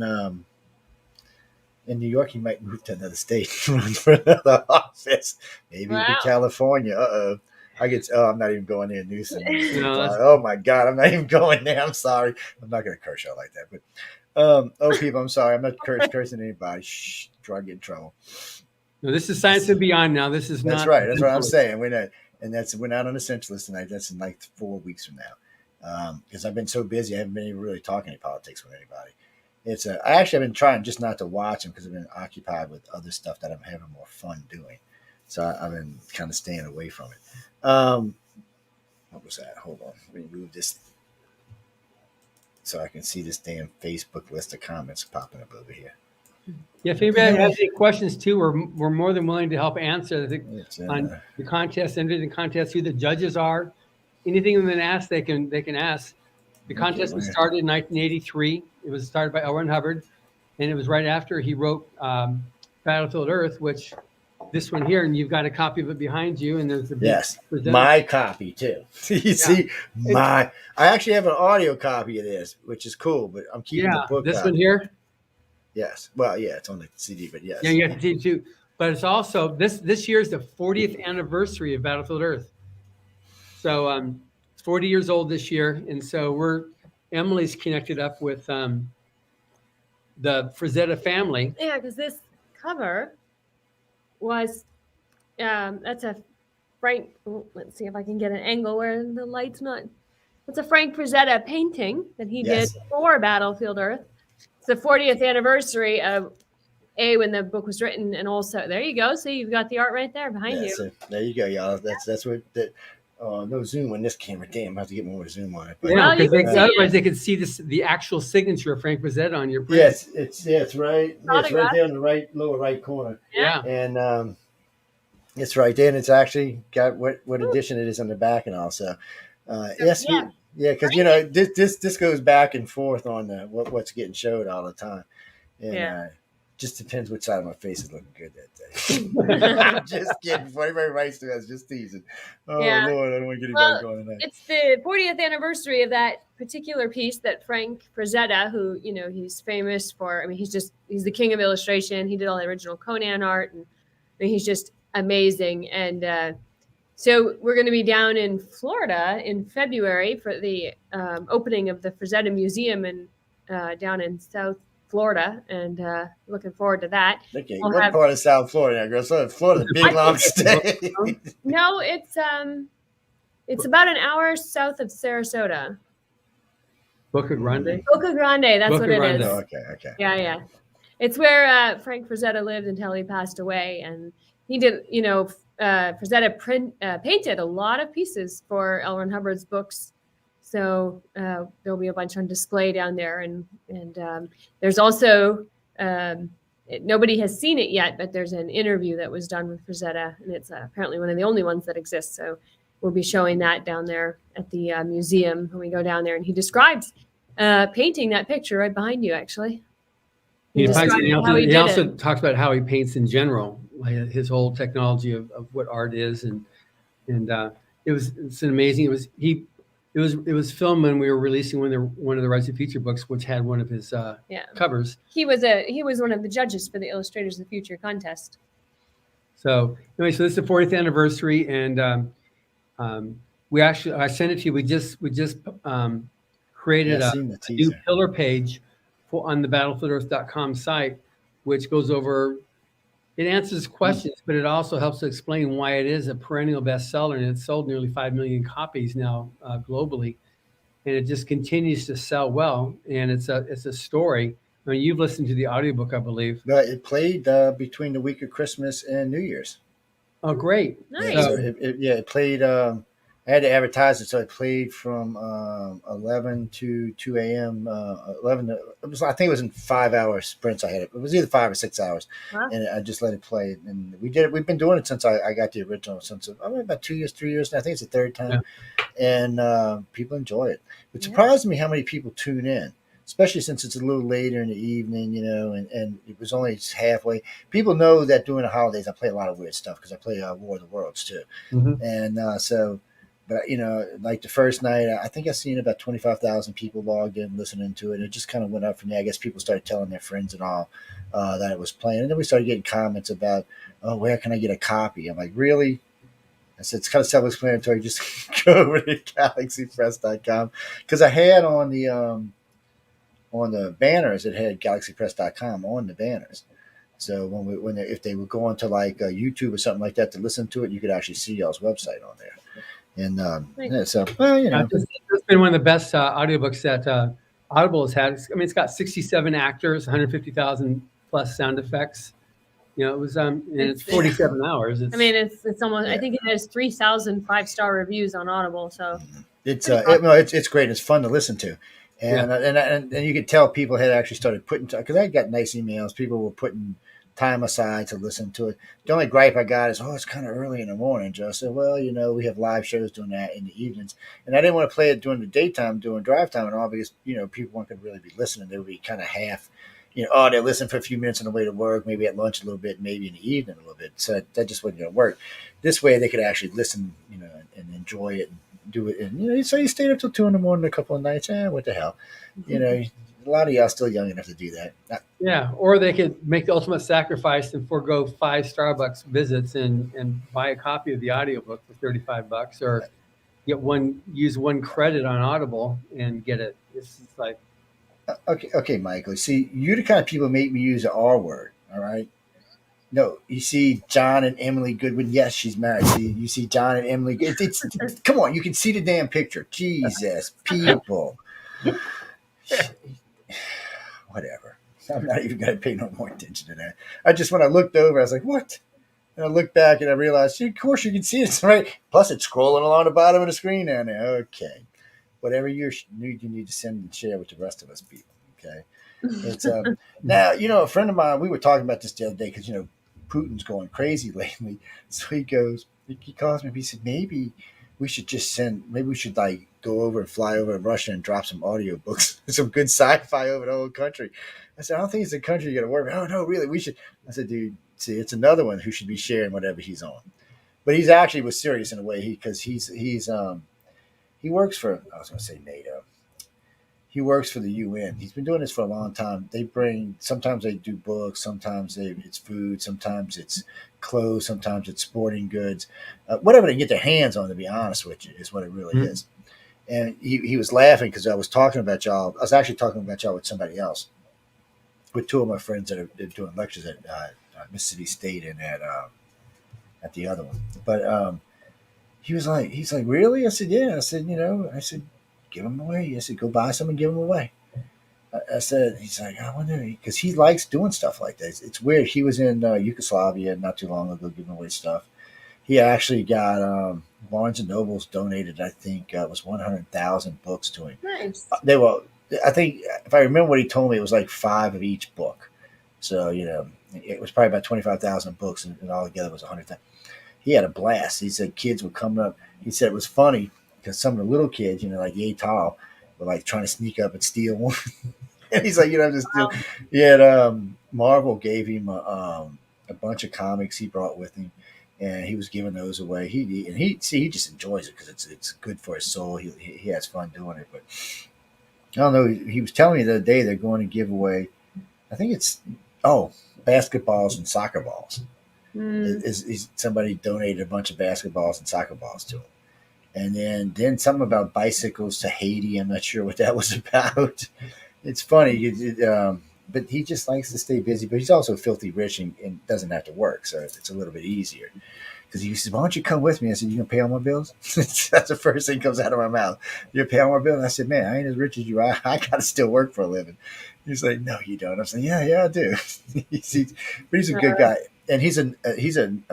New York, he might move to another state and run for another office, maybe in California. I'm not even going there, Newsom. Oh my God, I'm not even going there. I'm sorry. I'm not going to curse y'all like that. But people, I'm sorry. I'm not cursing anybody. Shh, try to get in trouble. No, this is Science and Beyond now. This is That's not. right. That's what I'm saying. We're not on Essentialist tonight. That's in like 4 weeks from now. Because I've been so busy, I haven't been even really talking any politics with anybody. I actually have been trying just not to watch them because I've been occupied with other stuff that I'm having more fun doing. So I've been kind of staying away from it. What was that? Hold on. Let me move this so I can see this damn Facebook list of comments popping up over here. Yeah, if anybody has any questions too, we're more than willing to help answer on the contest, enter the contest, who the judges are, anything they can ask, they can ask. The contest was started in 1983. It was started by L. Ron Hubbard, and it was right after he wrote Battlefield Earth, which this one here, and you've got a copy of it behind you, and there's my copy too. You see, I actually have an audio copy of this, which is cool, but I'm keeping the book. This one here. Yes. Well, yeah, it's on the CD, but yes. Yeah, you got the CD too. But it's also this year is the 40th anniversary of Battlefield Earth. So it's 40 years old this year, and so Emily's connected up with the Frazetta family. Yeah, because this cover was that's a Frank. Let's see if I can get an angle where the light's not. It's a Frank Frazetta painting that he did for Battlefield Earth. It's the 40th anniversary of when the book was written, and also there you go. See, you've got the art right there behind you. So there you go, y'all. That's what that. No zoom on this camera. Damn, I have to get more zoom on it. But, otherwise they could see the actual signature of Frank Frazetta on your print. Yes, it's right. It's right there in the lower right corner. Yeah, and it's right there, and it's actually got what edition it is on the back, and also, because this goes back and forth on what's getting showed all the time, and just depends which side of my face is looking good that day. I'm just kidding. Before anybody writes to us, just teasing. Oh Lord, I don't want to get anybody going tonight. It's the 40th anniversary of that particular piece that Frank Frazetta, who he's famous for. I mean, he's the king of illustration. He did all the original Conan art, and he's just amazing. And so we're going to be down in Florida in February for the opening of the Frazetta Museum down in South Florida, and looking forward to that. Okay, what part of South Florida, girl? So Florida's a big long state. No, it's about an hour south of Sarasota. Boca Grande. Boca Grande, that's what it is. Oh, okay. Yeah. It's where Frank Frazetta lived until he passed away, and he did. Frazetta painted a lot of pieces for L. Ron Hubbard's books. So there'll be a bunch on display down there, and there's also nobody has seen it yet, but there's an interview that was done with Frazetta, and it's apparently one of the only ones that exists. So we'll be showing that down there at the museum when we go down there, and he describes painting that picture right behind you, actually. He also talks about how he paints in general, like his whole technology of what art is, and it's an amazing. it was filmed when we were releasing one of the Rise of Future books, which had one of his Yeah. covers. He was one of the judges for the Illustrators of the Future contest. So anyway, so this is the 40th anniversary, and we actually I sent it to you. We just Yeah, created I a seen the new teaser. pillar page on the battlefieldearth.com site, which goes over. It answers questions, but it also helps to explain why it is a perennial bestseller, and it's sold nearly 5 million copies now globally, and it just continues to sell well. And it's a story. I mean, you've listened to the audiobook, I believe. But it played between the week of Christmas and New Year's. Oh, great! Yeah, Nice. so So it played. I had to advertise it, so it played from 11 to 2 a.m. 11 to, it was, I think it was in 5 hour sprints. I had it. It was either 5 or 6 hours, Wow. and I just let it play. And we did it. We've been doing it since I got the original. Since about 2 years, 3 years. And I think it's the third time, and people enjoy it. It Yeah. surprised me how many people tune in, especially since it's a little later in the evening, and it was only halfway. People know that during the holidays I play a lot of weird stuff because I play War of the Worlds too, mhm. and but like the first night, I think I seen about 25,000 people logged in listening to it. It just kind of went up from there. I guess people started telling their friends and all that it was playing, and then we started getting comments about, "Oh, where can I get a copy?" I'm like, "Really?" I said, "It's kind of self-explanatory. Just go over to galaxypress.com," because I had on the banners, it had galaxypress.com on the banners. So if they were going to like YouTube or something like that to listen to it, you could actually see y'all's website on there. And yeah, so well, It's been one of the best audiobooks that Audible has had. I mean, it's got 67 actors, 150,000 plus sound effects. It was and it's 47 hours. I mean, it's almost. Yeah. I think it has 3,000 5-star reviews on Audible. So it's pretty awesome. it's great. It's fun to listen to, and and you could tell people had actually started putting, because I got nice emails. People were putting time aside to listen to it. The only gripe I got is, "Oh, it's kind of early in the morning, Joe." I said, "Well, we have live shows doing that in the evenings, and I didn't want to play it during the daytime, doing drive time and all, because people weren't going to really be listening. They would be kind of half." Oh, they listen for a few minutes on the way to work, maybe at lunch a little bit, maybe in the evening a little bit. So that just wasn't going to work. This way, they could actually listen, and enjoy it and do it. And so you stayed up till 2 in the morning a couple of nights. What the hell? A lot of y'all still young enough to do that. Yeah, or they could make the ultimate sacrifice and forego 5 Starbucks visits and buy a copy of the audiobook for $35, or use one credit on Audible and get it. It's just like, Okay, Michael. See, you the kind of people make me use the R word. All right. No, you see John and Emily Goodwin. Yes, she's married. See, you see John and Emily. It's come on, you can see the damn picture. Jesus, people. Whatever. I'm not even going to pay no more attention to that. When I looked over, I was like, "What?" And I looked back and I realized, of course, you can see it's right. Plus, it's scrolling along the bottom of the screen down there. Okay, whatever you need to send and share with the rest of us people. Okay. It's now a friend of mine. We were talking about this the other day because Putin's going crazy lately. So he calls me. He said maybe we should like go over and fly over to Russia and drop some audiobooks, some good sci-fi over the whole country. I said, I don't think it's a country you're gonna worry about. Oh no, really, we should. I said, dude, see, it's another one who should be sharing whatever he's on. But he's actually was serious in a way because he works for, I was gonna say NATO. He works for the UN. He's been doing this for a long time. Sometimes they do books, sometimes it's food, sometimes it's clothes, sometimes it's sporting goods, whatever they can get their hands on. To be honest with you, is what it really is. And he was laughing because I was talking about y'all. I was actually talking about y'all with somebody else, with two of my friends that are doing lectures at Mississippi State and at the other one. But he's like, really? I said, yeah. I said, give them away. I said, go buy some and give them away. I said, he's like, I wonder, because he likes doing stuff like this. It's weird. He was in Yugoslavia not too long ago giving away stuff. He actually got Barnes and Noble's donated, I think, it was 100,000 books to him. Nice. They were, I think, if I remember what he told me, it was like 5 of each book. So, it was probably about 25,000 books, and all together was 100,000. He had a blast. He said kids were coming up. He said it was funny because some of the little kids, like yay tall, were like trying to sneak up and steal one. And he's like, just Wow. he had Marvel gave him a bunch of comics he brought with him. and he was giving those away. He just enjoys it because it's good for his soul. He has fun doing it. But I don't know. He was telling me the other day they're going to give away. I think it's basketballs and soccer balls. Mm. Somebody donated a bunch of basketballs and soccer balls to him, and then something about bicycles to Haiti. I'm not sure what that was about. It's funny, but he just likes to stay busy. But he's also filthy rich and doesn't have to work, so it's a little bit easier. Because he said, "Why don't you come with me?" I said, "You gonna pay all my bills?" That's the first thing comes out of my mouth. You gonna pay all my bills? I said, "Man, I ain't as rich as you. I gotta still work for a living." He's like, "No, you don't." I'm saying, "Yeah, I do." But he's a good guy, and he's a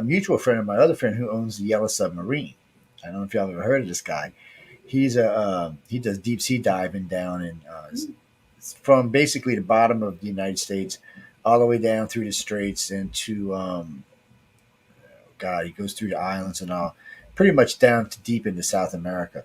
mutual friend of my other friend who owns the Yellow Submarine. I don't know if y'all ever heard of this guy. He does deep sea diving down in from basically the bottom of the United States all the way down through the straits into God, he goes through the islands and all, pretty much down to deep into South America.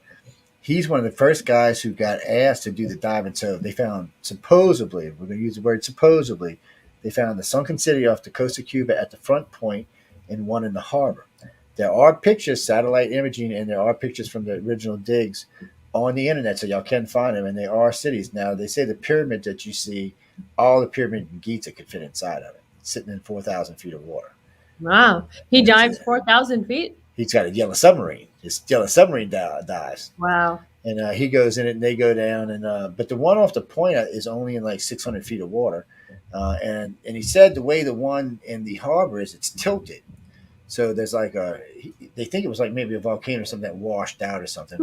He's one of the first guys who got asked to do the diving. So they found, supposedly, we're going to use the word supposedly, they found the sunken city off the coast of Cuba at the front point and one in the harbor. There are pictures, satellite imaging, and there are pictures from the original digs on the internet, so y'all can find them, and they are cities. Now, they say the pyramid that you see, all the pyramid in Giza could fit inside of it, sitting in 4,000 feet of water. Wow. He It's dives 4,000 feet? He's got a yellow submarine. His yellow submarine dives, Wow. and he goes in it, and they go down. And but the one off the point is only in like 600 feet of water, and he said the way the one in the harbor is, it's tilted. So there's like they think it was like maybe a volcano or something that washed out or something,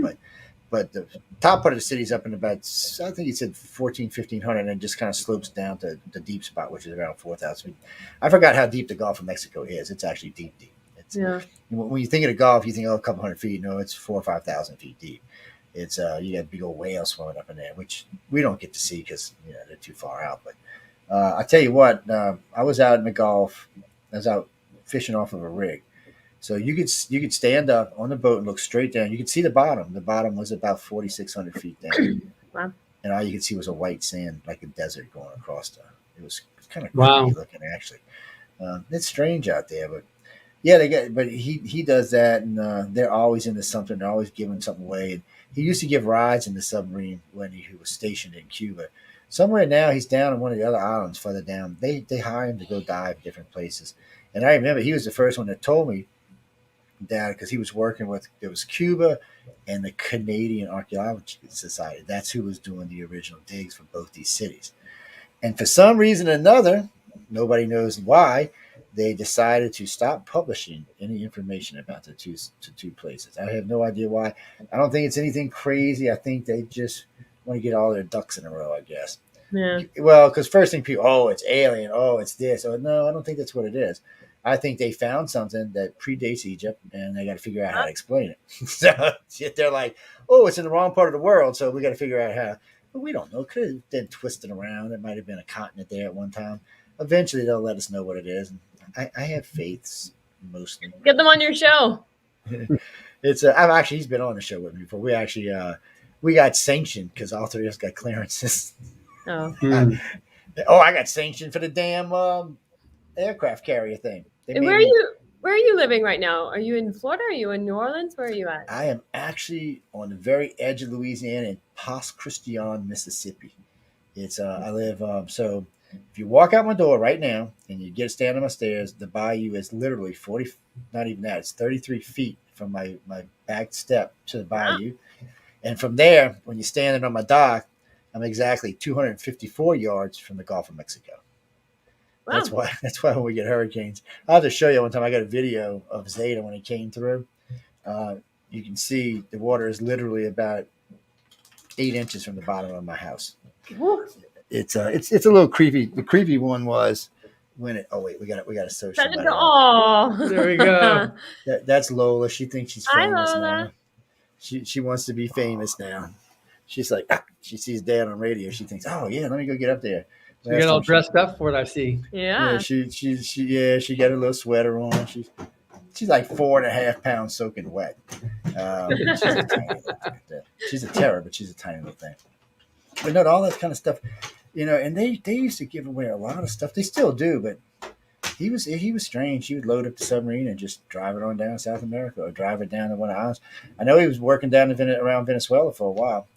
but the top part of the city's up in about, I think he said 1,500, and then just kind of slopes down to the deep spot, which is around 4,000 feet. I forgot how deep the Gulf of Mexico is. It's actually deep. It's, Yeah. when you think of the Gulf, you think, oh, a couple hundred feet. No, it's 4,000 or 5,000 feet deep. It's you got big old whales swimming up in there, which we don't get to see because they're too far out. But I tell you what, I was out in the Gulf. I was out fishing off of a rig. So you could stand up on the boat and look straight down. You could see the bottom. The bottom was about 4,600 feet down. Wow. And all you could see was a white sand, like a desert going across the. It was kind of creepy Wow. looking, actually. It's strange out there, but yeah, but he does that, and they're always into something. They're always giving something away. And he used to give rides in the submarine when he was stationed in Cuba. Somewhere now he's down in one of the other islands further down. They hire him to go dive different places. And I remember he was the first one that told me that, because he was working with, it was Cuba and the Canadian Archaeological Society. That's who was doing the original digs for both these cities. And for some reason or another, nobody knows why, they decided to stop publishing any information about the two places. I have no idea why. I don't think it's anything crazy. I think they just want to get all their ducks in a row, I guess. Yeah. Well, because first thing people, oh, it's alien, oh, it's this. Oh, no, I don't think that's what it is. I think they found something that predates Egypt, and they got to figure out how to explain it. So they're like, oh, it's in the wrong part of the world, so we got to figure out how. But we don't know. Could have been twisted around. It might have been a continent there at one time. Eventually, they'll let us know what it is. I have faiths mostly. Get them on your show. He's been on the show with me before. We got sanctioned because all three of us got clearances. Oh. I got sanctioned for the damn aircraft carrier thing. And where are you living right now? Are you in Florida? Are you in New Orleans? Where are you at? I am actually on the very edge of Louisiana in Pas Christian, Mississippi. It's I live so if you walk out my door right now and you get stand on my stairs, the bayou is literally 40, not even that, it's 33 feet from my back step to the bayou. Wow. And from there, when you're standing on my dock, I'm exactly 254 yards from the Gulf of Mexico. Wow. That's why when we get hurricanes, I'll have to show you one time. I got a video of Zeta when it came through. You can see the water is literally about 8 inches from the bottom of my house. Woo. It's a little creepy. The creepy one was when it. Oh wait, we got to search. Oh, there we go. That's Lola. She thinks she's famous. Hi, Lola. Now. She wants to be famous now. She's like, she sees Dad on radio. She thinks, oh yeah, let me go get up there. You get all dressed up for it, I see. Yeah. She got a little sweater on. She's like 4.5 pounds soaking wet. She's a terror, but she's a tiny little thing. But no, all that kind of stuff, and they used to give away a lot of stuff. They still do, but he was strange. He would load up the submarine and just drive it on down to South America or drive it down to one of the islands. I know he was working down around Venezuela for a while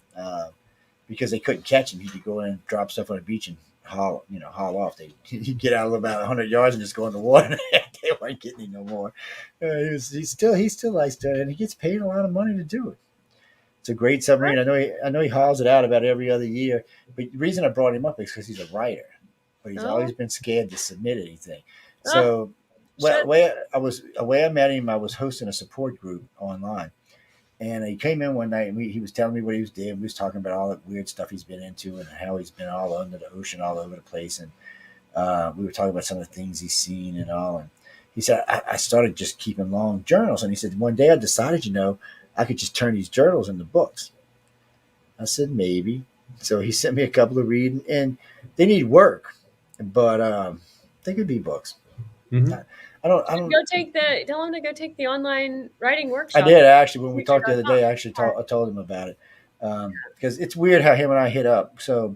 because they couldn't catch him. He could go in and drop stuff on the beach and haul off. He'd get out about 100 yards and just go in the water. They weren't getting him no more. He still likes to, and he gets paid a lot of money to do it. It's a great submarine. I know he hauls it out about every other year. But the reason I brought him up is because he's a writer, but he's always been scared to submit anything. So, way I met him, I was hosting a support group online, and he came in one night and he was telling me what he was doing. We was talking about all the weird stuff he's been into and how he's been all under the ocean, all over the place, and we were talking about some of the things he's seen and all. And he said, I started just keeping long journals, and he said one day I decided, I could just turn these journals into books. I said, maybe. So he sent me a couple of reading, and they need work, but they could be books. Mm-hmm. I don't. Tell him to go take the online writing workshop. I did actually. When we talked the other day, I told him about it because it's weird how him and I hit up. So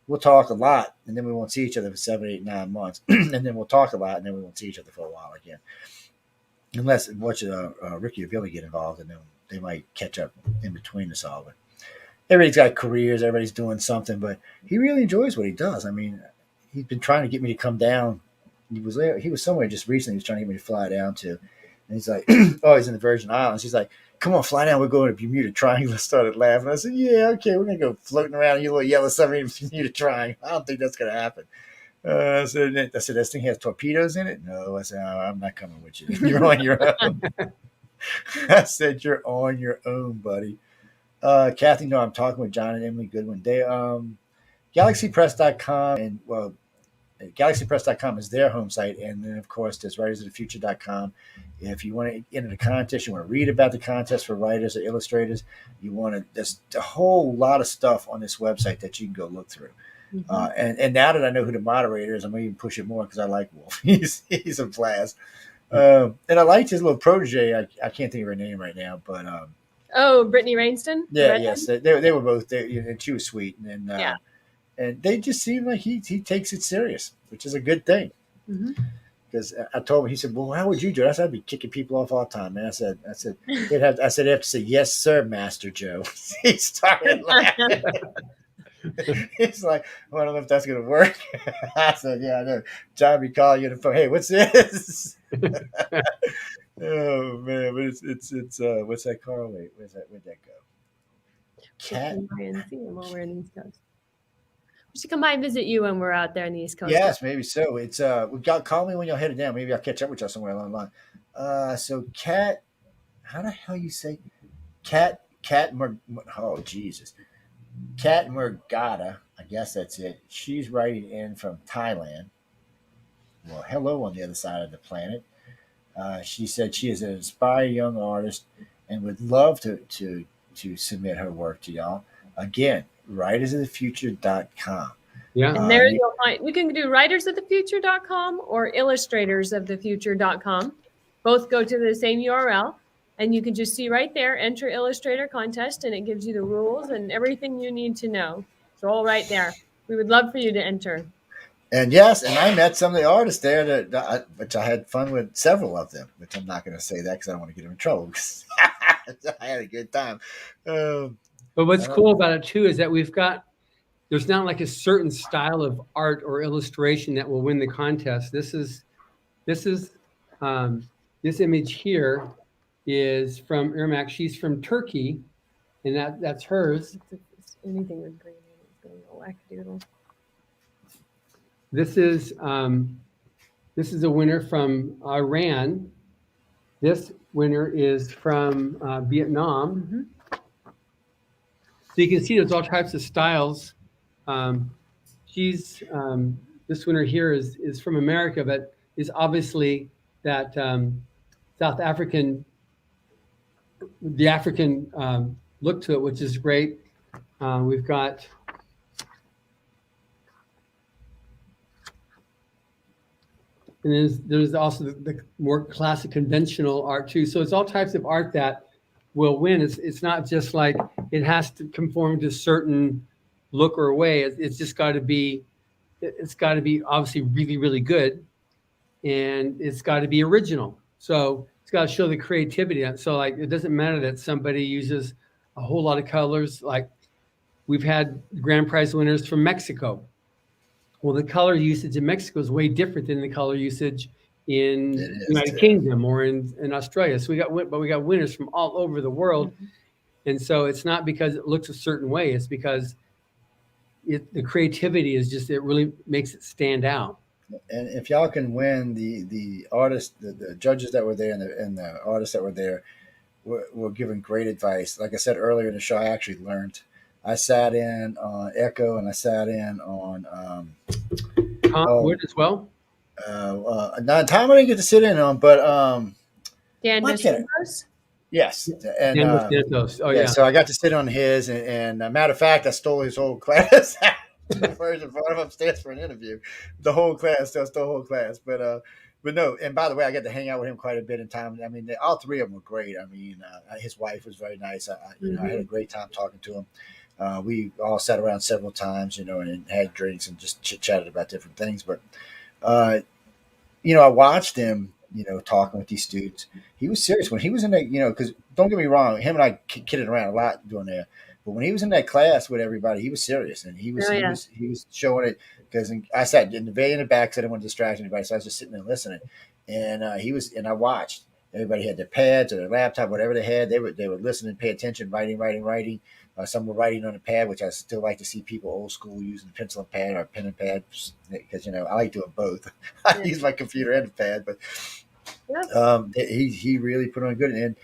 we'll talk a lot, and then we won't see each other for 7, 8, 9 months, and then we'll talk a lot, and then we won't see each other for a while again, unless Ricky or Billy get involved, and then they might catch up in between us all. But everybody's got careers, everybody's doing something, but he really enjoys what he does. I mean, he's been trying to get me to come down. He was somewhere just recently. He was trying to get me to fly down to, and he's like, oh, he's in the Virgin Islands. He's like, come on, fly down. We're going to Bermuda Triangle. I started laughing. I said, yeah, okay, we're going to go floating around in your little yellow submarine in Bermuda Triangle. I don't think that's going to happen. I said, this thing has torpedoes in it? No. I said, oh, I'm not coming with you. You're on your own. I said, you're on your own, buddy. Kathy, no, I'm talking with John and Emily Goodwin. They galaxypress.com and galaxypress.com is their home site, and then of course there's writersofthefuture.com. If you want to enter the contest, you want to read about the contest for writers or illustrators, there's a whole lot of stuff on this website that you can go look through. Mm-hmm. And now that I know who the moderator is, I'm going to even push it more because I like Wolf. He's a blast. And I liked his little protege. I can't think of her name right now, but Brittany Rainston. Yeah, yes, they were both there, and she was sweet, and and they just seem like he takes it serious, which is a good thing. Because I told him, he said, "Well, how would you do it?" I said, "I'd be kicking people off all the time, man." I said, they have to say, "Yes, sir, Master Joe." He started laughing. He's like, well, I don't know if that's going to work. I said, yeah, I know. John be calling you on the phone. Hey, what's this? Oh man, but it's what's that car? Wait, where'd that go? Cat. While we're in the East Coast. We should come by and visit you when we're out there in the East Coast. Yes, maybe so. It's call me when you're headed down. Maybe I'll catch up with you somewhere along the line. So Cat, how the hell you say Cat oh Jesus. Cat Murgata, I guess that's it. She's writing in from Thailand. Well, hello on the other side of the planet. She said she is an inspired young artist and would love to submit her work to y'all. Again, writersofthefuture.com. Yeah. And there you'll find, we can do writersofthefuture.com or illustratorsofthefuture.com. Both go to the same URL. And you can just see right there, enter Illustrator contest, and it gives you the rules and everything you need to know. It's all right there. We would love for you to enter. And yes, and I met some of the artists there, which I had fun with several of them, which I'm not going to say that because I don't want to get them in trouble. I had a good time. But what's cool about it, too, is that there's not like a certain style of art or illustration that will win the contest. This image here is from Irmak. She's from Turkey, and that's hers. Anything with green is going to wackadoodle. This is a winner from Iran. This winner is from Vietnam. Mm-hmm. So you can see there's all types of styles. This winner here is from America, but is obviously that South African. The African look to it, which is great. We've got and there's also the more classic conventional art too. So it's all types of art that will win. It's not just like it has to conform to a certain look or way. It's just got to be obviously really, really good. and it's got to be original. So it's got to show the creativity. So like, it doesn't matter that somebody uses a whole lot of colors. Like we've had grand prize winners from Mexico. Well, the color usage in Mexico is way different than the color usage It in is United too. Kingdom or in Australia. So we got winners from all over the world. Mhm. And so it's not because it looks a certain way. It's because the creativity is just, it really makes it stand out. And if y'all can win, the artists, the judges that were there, and the artists that were there were given great advice. Like I said earlier in the show, I actually learned. I sat in on Echo, and I sat in on Tom oh Wood as well. not Tom. I didn't get to sit in on, but Dan why can't it? DeSantos? Yes, and Dan Dos Santos. Oh yeah. yeah. So I got to sit on his, and matter of fact, I stole his whole class. First and brought him upstairs for an interview. The whole class, just the whole class. But no. And by the way, I got to hang out with him quite a bit in time. I mean, all three of them were great. I mean, his wife was very nice. I had a great time talking to him. We all sat around several times, and had drinks and just chit chatted about different things. But uh, I watched him, talking with these students. He was serious when he was in that, because don't get me wrong, him and I kidded around a lot doing that. But when he was in that class with everybody, he was serious, and he was Oh he yeah. was he was showing it because I sat in the very in the back, so I didn't want to distract anybody, so I was just sitting there listening. And I watched. Everybody had their pads or their laptop, whatever they had. They were listening, pay attention, writing. Some were writing on a pad, which I still like to see people old school using pencil and pad or pen and pad because I like doing both. I Yeah. use my computer and the pad, but Yeah. he really put on good.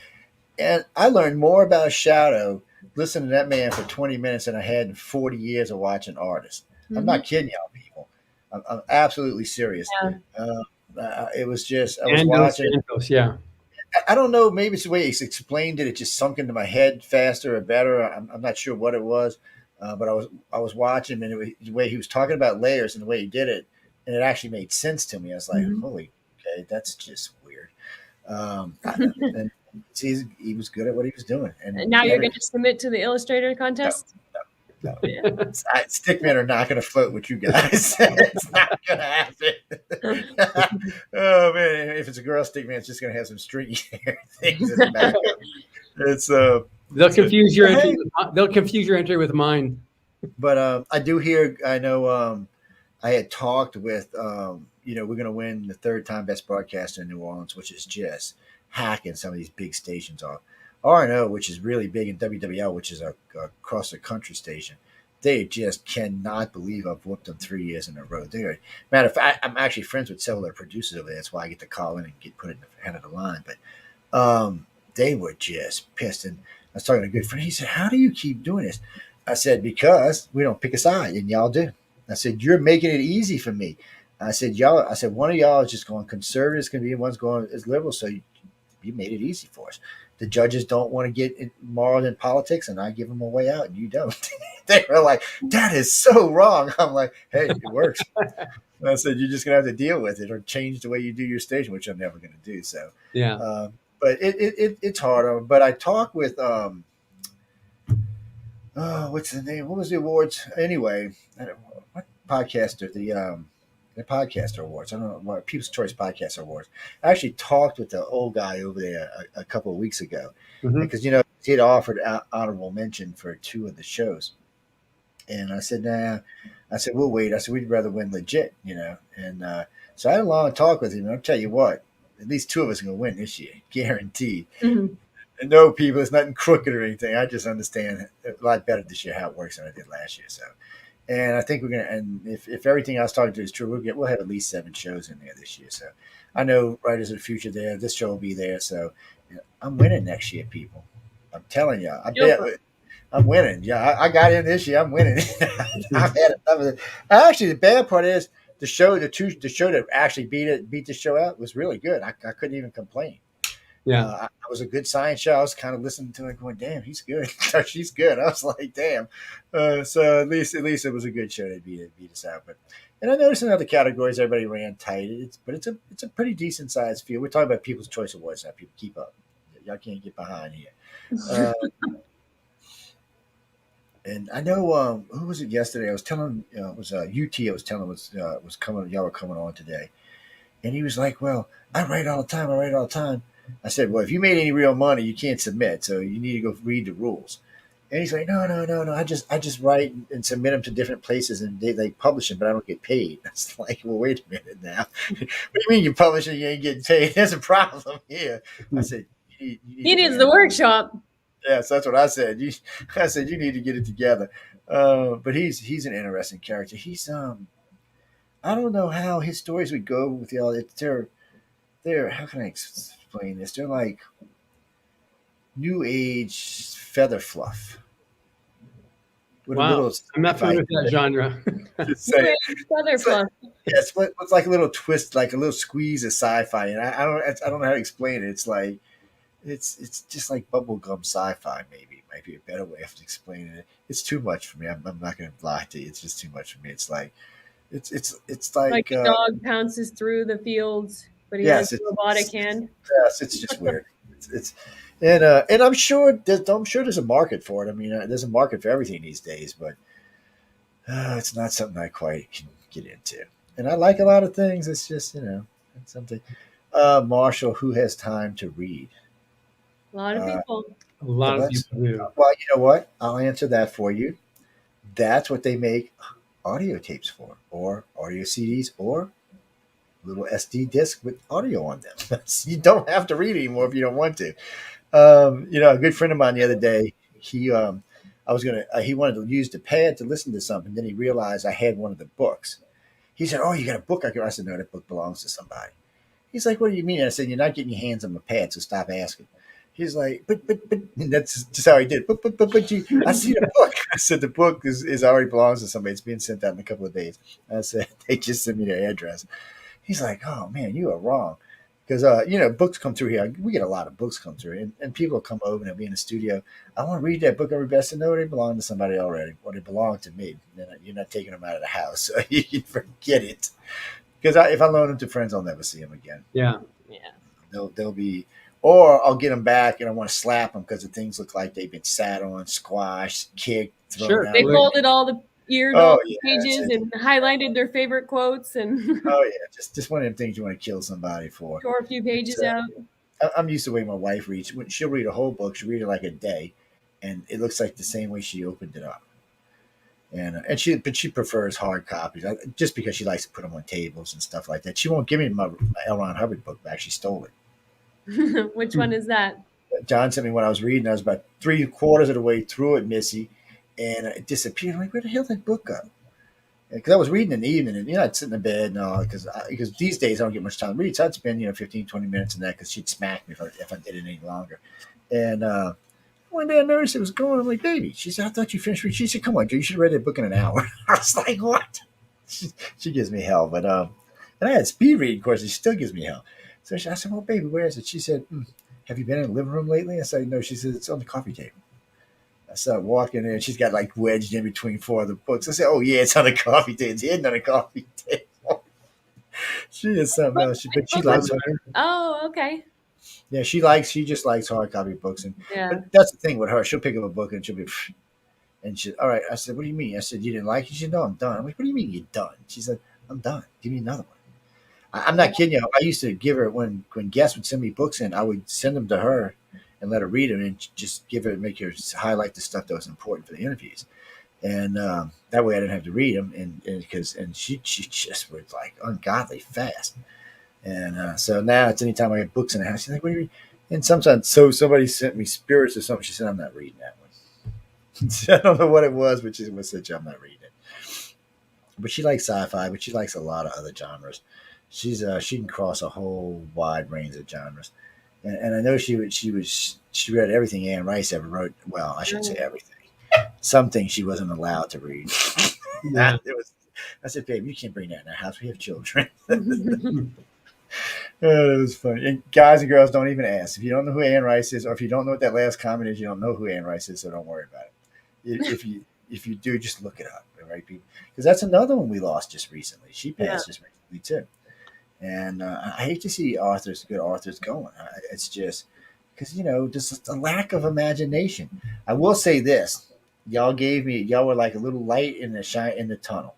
And I learned more about Shadow listening to that man for 20 minutes than I had in 40 years of watching artists. I'm Mhm. not kidding y'all, people. I'm absolutely serious. Yeah. Uh, it was just I was Dan Dos watching. Santos. Yeah. I don't know. Maybe it's the way he's explained it. It just sunk into my head faster or better. I'm not sure what it was, but I was watching him, and the way he was talking about layers and the way he did it, and it actually made sense to me. I was like, Mhm. holy, okay, that's just weird. And he was good at what he was doing, and And now you're every going to submit to the Illustrator no, contest? no. Yeah. Stickmen are not going to float with you guys. It's not going to happen. Oh man, if it's a girl stickman, it's just going to have some stringy hair things in the back. It's They'll confuse your but entry. hey, They'll confuse your entry with mine. but I do hear. I know. I had talked with. We're going to win the third time best broadcaster in New Orleans, which is just hacking some of these big stations off. RNO, which is really big, in WWL, which is a across the country station. They just cannot believe I've whooped them 3 years in a row. Matter of fact, I'm actually friends with several of their producers over there. That's why I get to call in and get put in the head of the line. But they were just pissed. And I was talking to a good friend. He said, "How do you keep doing this?" I said, "Because we don't pick a side, and y'all do." I said, "You're making it easy for me." I said, "Y'all." I said, "One of y'all is just going conservative. It's going to be one's going as liberal. So you made it easy for us. The judges don't want to get involved in politics, and I give them a way out, and you don't." They were like, "That is so wrong." I'm like, "Hey, it works." I said, "You're just gonna have to deal with it, or change the way you do your station," which I'm never gonna do. So, Yeah. but it's hard. But I talked with what's the name? What was the awards anyway? What podcaster? The podcaster awards. I don't know what People's Choice Podcaster Awards. I actually talked with the old guy over there a couple of weeks ago Hmm. because he had offered honorable mention for two of the shows, and I said, "Nah." I said, "We'll wait." I said, "We'd rather win legit," And so I had a long talk with him. And I'll tell you what, at least two of us are going to win this year, guaranteed. Mhm. And no, people, it's nothing crooked or anything. I just understand a lot better this year how it works than I did last year. So, and I think we're gonna. And if everything I was talking to is true, we'll have at least 7 shows in there this year. So, I know Writers of the Future there. This show will be there. So, I'm winning next year, people. I'm telling y'all. I Go bet for it. I'm winning. Yeah, I got in this year. I'm winning. I've had enough of it. Actually, the bad part is the show that actually beat the show out was really good. I couldn't even complain. Yeah. I was a good science show. I was kind of listening to it, going, "Damn, he's good." Or, "She's good." I was like, "Damn." So at least it was a good show to beat us out. But and I noticed in other categories everybody ran tight. It's a pretty decent sized field. We're talking about People's Choice Awards now. People keep up. Y'all can't get behind here. Uh, and I know who was it yesterday? I was telling it was UT. I was telling was coming. Y'all were coming on today, And he was like, well, I write all the time. I write all the time. I said, well, if you made any real money, you can't submit. So you need to go read the rules. And he's like, no, no, no, no. I just write and submit them to different places and they publish them, but I don't get paid. It's like, well, wait a minute now. What do you mean you publish and you ain't getting paid? There's a problem here. I said, you need He to needs man the up. workshop. Yes, that's what I said. I said you need to get it together. But he's an interesting character. He's I don't know how his stories would go with the all. They're how can I explain this? They're like new age feather fluff with a Wow. little I'm not familiar with that genre. just say Feather it's like, fluff. yeah, it's like a little twist, like a little squeeze of sci-fi, and I don't know how to explain it. It's like it's just like bubblegum sci-fi. Maybe might be a better way of explaining it. It's too much for me. I'm not going to lie to you. It's just too much for me. It's like it's Like like the dog pounces through the fields, but he has yes, a robotic hand. yes, it's just weird. It's and I'm sure there's a market for it. I mean, there's a market for everything these days, but it's not something I quite can get into. And I like a lot of things. It's just it's something. Marshall, who has time to read? A lot of Uh, people. A lot of let's. people do. Well, you know what? I'll answer that for you. That's what they make audio tapes for, or audio CDs, or little SD disc with audio on them. You don't have to read anymore if you don't want to. A good friend of mine the other day, I was gonna, he wanted to use the pad to listen to something. Then he realized I had one of the books. He said, "Oh, you got a book?" I said, "No, that book belongs to somebody." He's like, "What do you mean?" I said, "You're not getting your hands on my pad, so stop asking." He's like, but, and that's just how he did. But I see the book. I said, the book is already belongs to somebody. It's being sent out in a couple of days. I said, they just sent me their address. He's like, oh man, you are wrong. Because, books come through here. We get a lot of books come through, and people come over and they'll be in the studio. I want to read that book. Everybody best to know they belong to somebody already, or they belong to me. You're not taking them out of the house, so you can forget it. Because if I loan them to friends, I'll never see them again. Yeah. Yeah. They'll be, or I'll get them back and I want to slap them because the things look like they've been sat on, squashed, kicked, thrown Sure. out. They Well, folded all the eared all Oh the yeah, pages and highlighted their favorite quotes and oh yeah, just one of them things you want to kill somebody for. tore a few pages out. I'm used to the way my wife reads. When she'll read a whole book, she'll read it like a day, and it looks like the same way she opened it up. And she prefers hard copies just because she likes to put them on tables and stuff like that. She won't give me my L. Ron Hubbard book back. She stole it. Which one is that? John sent me when I was reading. I was about 3/4 of the way through it, Missy, and it disappeared. I'm like, where the hell did that book go? Because I was reading in the evening, and I'd sit in bed and all. Because these days I don't get much time to read, so I'd spend 15, 20 minutes in that because she'd smack me if I did it any longer. And one day I noticed it was gone. I'm like, baby. She said, I thought you finished reading. She said, come on, Joe, you should have read that book in an hour. I was like, what? She gives me hell, but and I had speed reading courses. She still gives me hell. So I said, well, baby, where is it? She said, have you been in the living room lately? I said, no. She said, it's on the coffee table. I started walking in, and she's got like wedged in between 4 of the books. I said, oh, yeah, it's on the coffee table. It's hidden on the coffee table. She is something else. But she likes Oh, okay. yeah, she just likes hard copy books. Yeah. But that's the thing with her. She'll pick up a book and she'll be, and she, all right. I said, what do you mean? I said, you didn't like it? She said, no, I'm done. I'm like, what do you mean you're done? She said, I'm done. Give me another one. I'm not kidding you. I used to give her when guests would send me books in, I would send them to her and let her read them and just make her highlight the stuff that was important for the interviews. And that way I didn't have to read them. And she just was like ungodly fast. And so now it's anytime I get books in the house, she's like, what do you read? And sometimes, so somebody sent me Spirits or something. She said, I'm not reading that one. I don't know what it was, but she said, I'm not reading it. But she likes sci-fi, but she likes a lot of other genres. She can cross a whole wide range of genres, and I know she read everything Anne Rice ever wrote. Well, I shouldn't say everything. Some things she wasn't allowed to read. Yeah. I said, babe, you can't bring that in our house. We have children. It was funny. And guys and girls, don't even ask. If you don't know who Anne Rice is, or if you don't know what that last comment is, you don't know who Anne Rice is, so don't worry about it. If you do, just look it up, right, people? Because that's another one we lost just recently. She passed just recently too. And I hate to see good authors going. It's just because just a lack of imagination. I will say this: y'all were like a little light in the tunnel,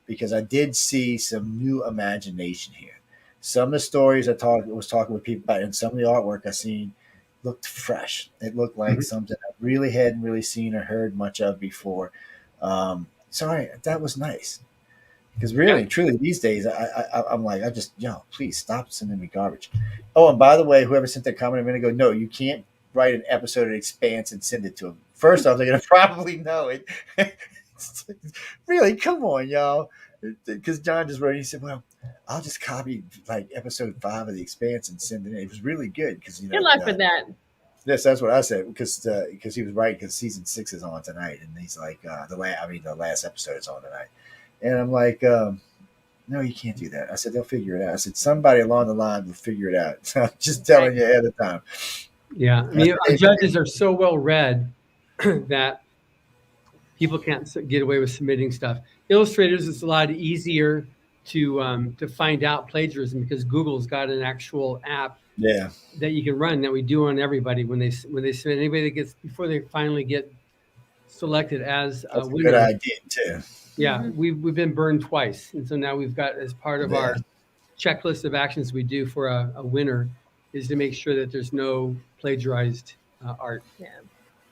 because I did see some new imagination here. some of the stories was talking with people about, and some of the artwork I seen looked fresh. It looked like Mhm. something I really hadn't really seen or heard much of before. That was nice. Because Yeah. really, truly, these days, I'm like, please stop sending me garbage. Oh, and by the way, whoever sent that comment a minute ago, no, you can't write an episode of Expanse and send it to them. First off, they're going to probably know it. Really, come on, y'all. Because John just wrote, he said, well, I'll just copy like episode 5 of The Expanse and send it in. It was really good because, Good luck with that. yes, that's what I said because he was right because season 6 is on tonight and he's like the last episode is on tonight, and I'm like, no, you can't do that. I said they'll figure it out. I said somebody along the line will figure it out. So I'm just telling you ahead of time. Yeah. I mean, our judges are so well read that people can't get away with submitting stuff. Illustrators, it's a lot easier to find out plagiarism because Google's got an actual app Yeah, that you can run that we do on everybody when they submit. Anybody that gets before they finally get selected as a that's a good winner. idea too. Yeah, we've been burned twice, and so now we've got, as part of Yeah, our checklist of actions we do for a winner, is to make sure that there's no plagiarized art. Yeah.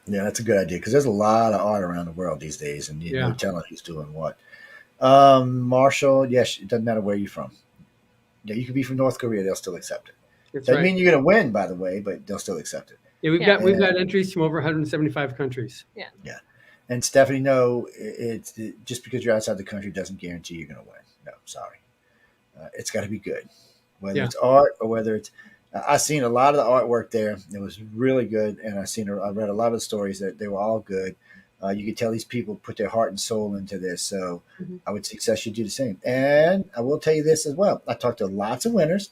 yeah, that's a good idea because there's a lot of art around the world these days, and you know, Yeah. telling who's doing what. Marshall, yes, it doesn't matter where you're from. Yeah, you could be from North Korea; they'll still accept it. That's Doesn't right. mean you're going to win, by the way, but they'll still accept it. Yeah, Yeah. we've got entries from over 175 countries. Yeah. Yeah. And Stephanie, no, just because you're outside the country doesn't guarantee you're going to win. No, sorry. It's got to be good, whether it's art or whether it's. I've seen a lot of the artwork there. It was really good, and I read a lot of the stories that they were all good. You could tell these people put their heart and soul into this. So I would suggest you do the same. And I will tell you this as well. I talked to lots of winners,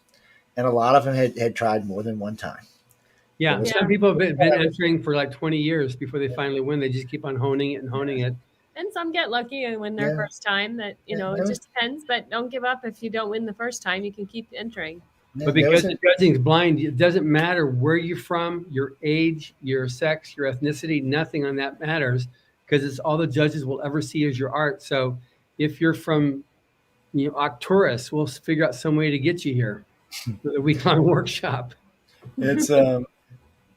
and a lot of them had tried more than one time. Yeah, was- some people have been entering for like 20 years before they finally win. They just keep on honing it and honing it. And some get lucky and win their Yeah. first time. That it just depends. But don't give up if you don't win the first time. You can keep entering. But because the judging is blind, it doesn't matter where you're from, your age, your sex, your ethnicity. Nothing on that matters because it's all the judges will ever see is your art. So if you're from, Arcturus, we'll figure out some way to get you here for the week-long workshop. It's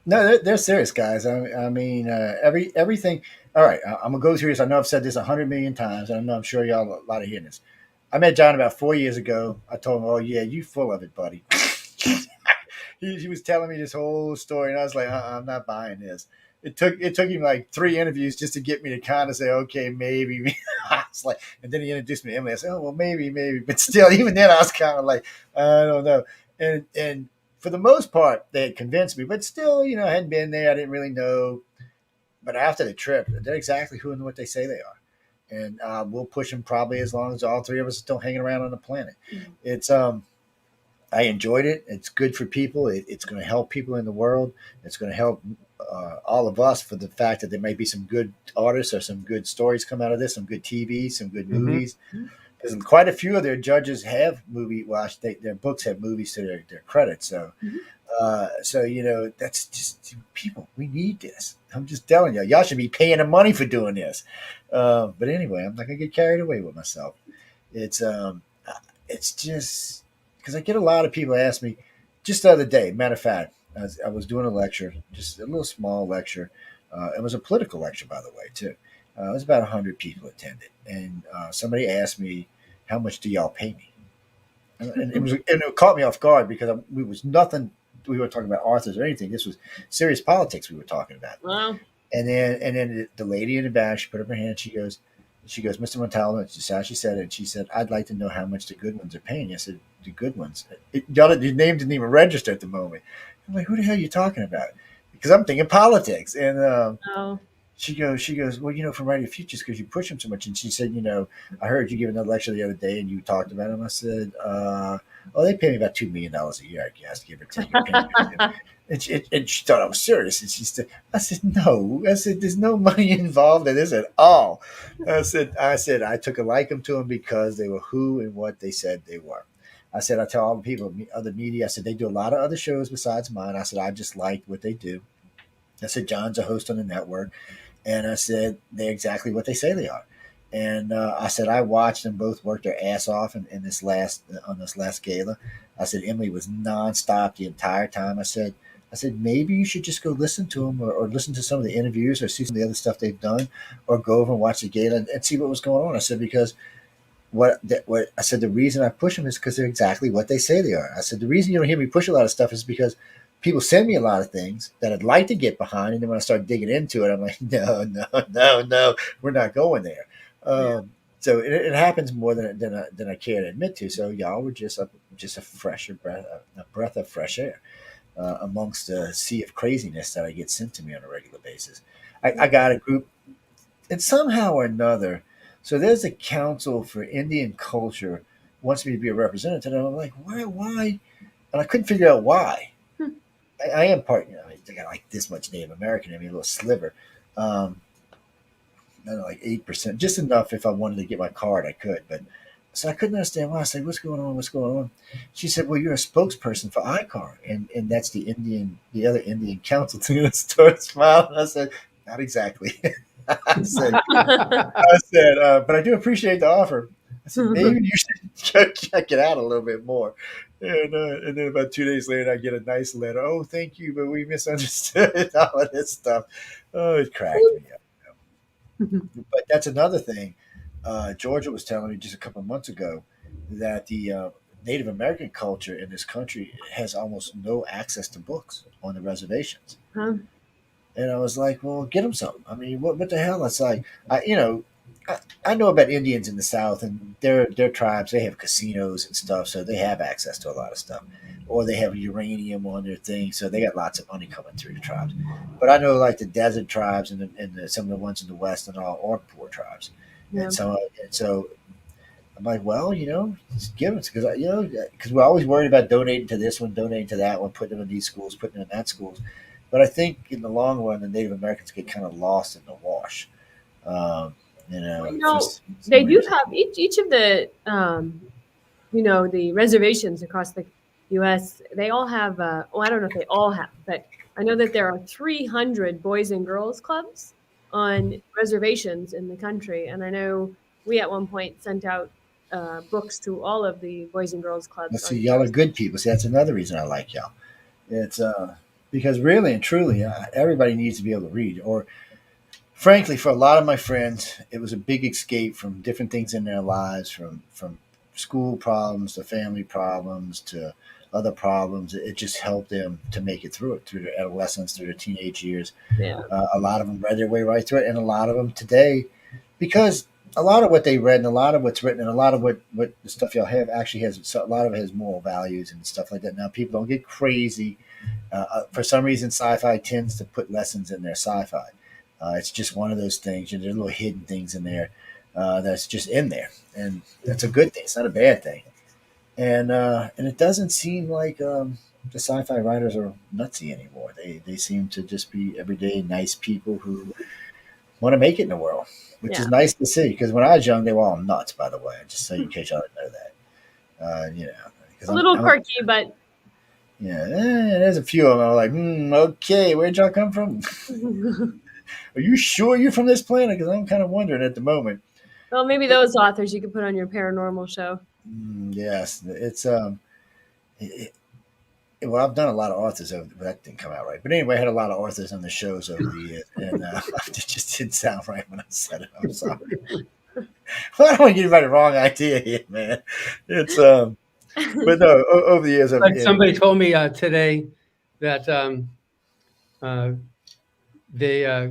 no, they're serious guys. I mean, everything. All right, I'm gonna go through this. I know I've said this 100 million times, and I know I'm sure y'all a lot of hearing this. I met John about 4 years ago. I told him, "Oh yeah, you full of it, buddy." he was telling me this whole story, and I was like, I'm not buying this. It took him like 3 interviews just to get me to kind of say, okay, maybe. I was like, and then he introduced me to Emily. I said, oh well, maybe, but still, even then, I was kind of like, I don't know. And for the most part, they had convinced me, but still, I hadn't been there. I didn't really know. But after the trip, they're exactly who and what they say they are. And we'll push them probably as long as all 3 of us are still hanging around on the planet. Mhm. It's I enjoyed it. It's good for people. It's going to help people in the world. It's going to help all of us for the fact that there may be some good artists or some good stories come out of this, some good TV, some good movies. Because quite a few of their judges have their books have movies to their credit. So, that's just people. We need this. I'm just telling y'all should be paying them money for doing this. But anyway, I'm not gonna get carried away with myself. It's just because I get a lot of people ask me. Just the other day, matter of fact, I was doing a lecture, just a little small lecture. It was a political lecture, by the way, too. It was about 100 people attended, and somebody asked me, "How much do y'all pay me?" And it caught me off guard because we was nothing. We weren't talking about authors or anything. This was serious politics we were talking about. Wow. And then the lady in the back, she put up her hand. She goes, Mr. Montaldo. That's just how she said it. And she said, "I'd like to know how much the Goodwins are paying." I said, "The Goodwins." Your name didn't even register at the moment. I'm like, "Who the hell are you talking about?" Because I'm thinking politics. And she goes, "Well, from Radio Futures, because you push them so much." And she said, "I heard you give another lecture the other day, and you talked about them." I said, they pay me about $2 million a year, I guess, give or take." And she thought I was serious. And I said, "No." I said, "There's no money involved in this at all." I said, "I took a liking to them because they were who and what they said they were." I said, "I tell all the people, other media," I said, "they do a lot of other shows besides mine." I said, "I just like what they do." I said, "John's a host on the network." And I said, "They're exactly what they say they are." And I said, "I watched them both work their ass off on this last gala." I said Emily was nonstop the entire time. I said maybe you should just go listen to them or listen to some of the interviews or see some of the other stuff they've done, or go over and watch the gala and see what was going on. I said because what I said the reason I push them is because they're exactly what they say they are. I said the reason you don't hear me push a lot of stuff is because people send me a lot of things that I'd like to get behind, and then when I start digging into it, I'm like, no, no, no, no, we're not going there. Yeah. So it happens more than I care to admit to. So y'all were just a fresher breath, a breath of fresh air amongst the sea of craziness that I get sent to me on a regular basis. I got a group, and somehow or another, so there's a council for Indian culture wants me to be a representative, and I'm like, why? And I couldn't figure out why. Hmm. I am part, I got like this much Native American in me, a little sliver. Um, I don't know, like 8%, just enough if I wanted to get my card, I could. But so I couldn't understand why. I said, "What's going on? What's going on?" She said, "Well, you're a spokesperson for ICAR, and that's the other Indian council." And I started smiling. I said, "Not exactly." I said, but I do appreciate the offer. I said, maybe you should check it out a little bit more. And then about 2 days later, I get a nice letter. Oh, thank you, but we misunderstood all of this stuff. Oh, it cracked me up. But that's another thing. Georgia was telling me just a couple of months ago that the Native American culture in this country has almost no access to books on the reservations. Huh? And I was like, well, get them some. I mean, what the hell? It's like, I know about Indians in the South, and their tribes, they have casinos and stuff, so they have access to a lot of stuff. Or they have uranium on their thing, so they got lots of money coming through the tribes. But I know, like, the desert tribes some of the ones in the West and all are poor tribes. Yeah. And so I'm like, well, just give it because because we're always worried about donating to this one, donating to that one, putting them in these schools, putting them in that schools. But I think in the long run, the Native Americans get kind of lost in the wash. Um, They do have each of the the reservations across the U.S. They all have. I don't know if they all have, but I know that there are 300 boys and girls clubs on reservations in the country, and I know we at one point sent out books to all of the boys and girls clubs. Let's see, y'all are good people. See, that's another reason I like y'all. It's because really and truly, everybody needs to be able to read. Or frankly, for a lot of my friends, it was a big escape from different things in their lives, from school problems to family problems to other problems. It just helped them to make it through it, through their adolescence, through their teenage years. Yeah. A lot of them read their way right through it, and a lot of them today, because a lot of what they read and a lot of what's written and a lot of what the stuff y'all have actually has a lot of it has moral values and stuff like that. Now people don't get crazy. For some reason, sci-fi tends to put lessons in their sci-fi. It's just one of those things. There's little hidden things in there that's just in there, and that's a good thing. It's not a bad thing. And it doesn't seem like the sci-fi writers are nutsy anymore. They seem to just be everyday nice people who want to make it in the world, which is nice to see. Because when I was young, they were all nuts. By the way, just so in case y'all didn't know that, a little quirky, but yeah, there's a few of them. I'm like, okay, where'd y'all come from? Are you sure you're from this planet? Because I'm kind of wondering at the moment. Well, maybe those authors you could put on your paranormal show. Yes, it's well, I've done a lot of authors over, but that didn't come out right. But anyway, I had a lot of authors on the shows over the years, and it just didn't sound right when I said it. I'm sorry. Well, I don't want to give anybody the wrong idea here, man. It's but no, over the years, like somebody told me today that they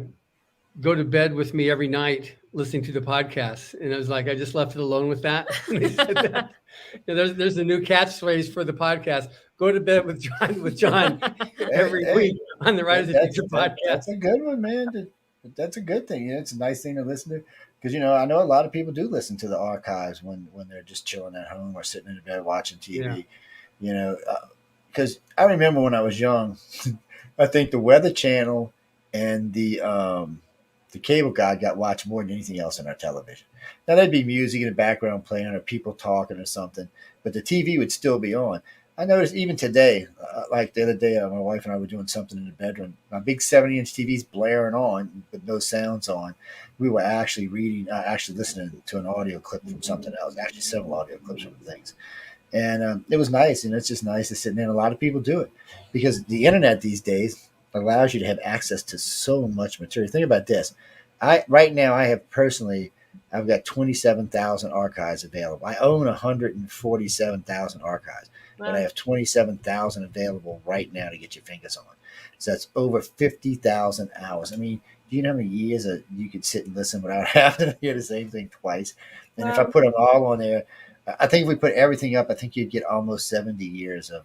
go to bed with me every night listening to the podcast, and I was like, I just left it alone with that. And they said that. There's a new catchphrase for the podcast: "Go to bed with John every week on the Rise of the Future podcast." That's a good one, man. That's a good thing. It's a nice thing to listen to because I know a lot of people do listen to the archives when they're just chilling at home or sitting in bed watching TV. Yeah. Because I remember when I was young, I think the Weather Channel and the cable guy got watched more than anything else on our television. Now there'd be music in the background playing or people talking or something, but the TV would still be on. I noticed even today, like the other day, my wife and I were doing something in the bedroom. My big 70-inch TV's blaring on with no sounds on. We were actually listening to an audio clip from something else, actually several audio clips from things. And it was nice, and it's just nice to sit there. And a lot of people do it because the internet these days allows you to have access to so much material. Think about this: I right now I have personally, I've got 27,000 archives available. I own 147,000 archives, but I Wow. have 27,000 available right now to get your fingers on. So that's over 50,000 hours. I mean, do you know how many years you could sit and listen without having to hear the same thing twice? And if I Wow. put them all on there, I think if we put everything up, I think you'd get almost 70 years of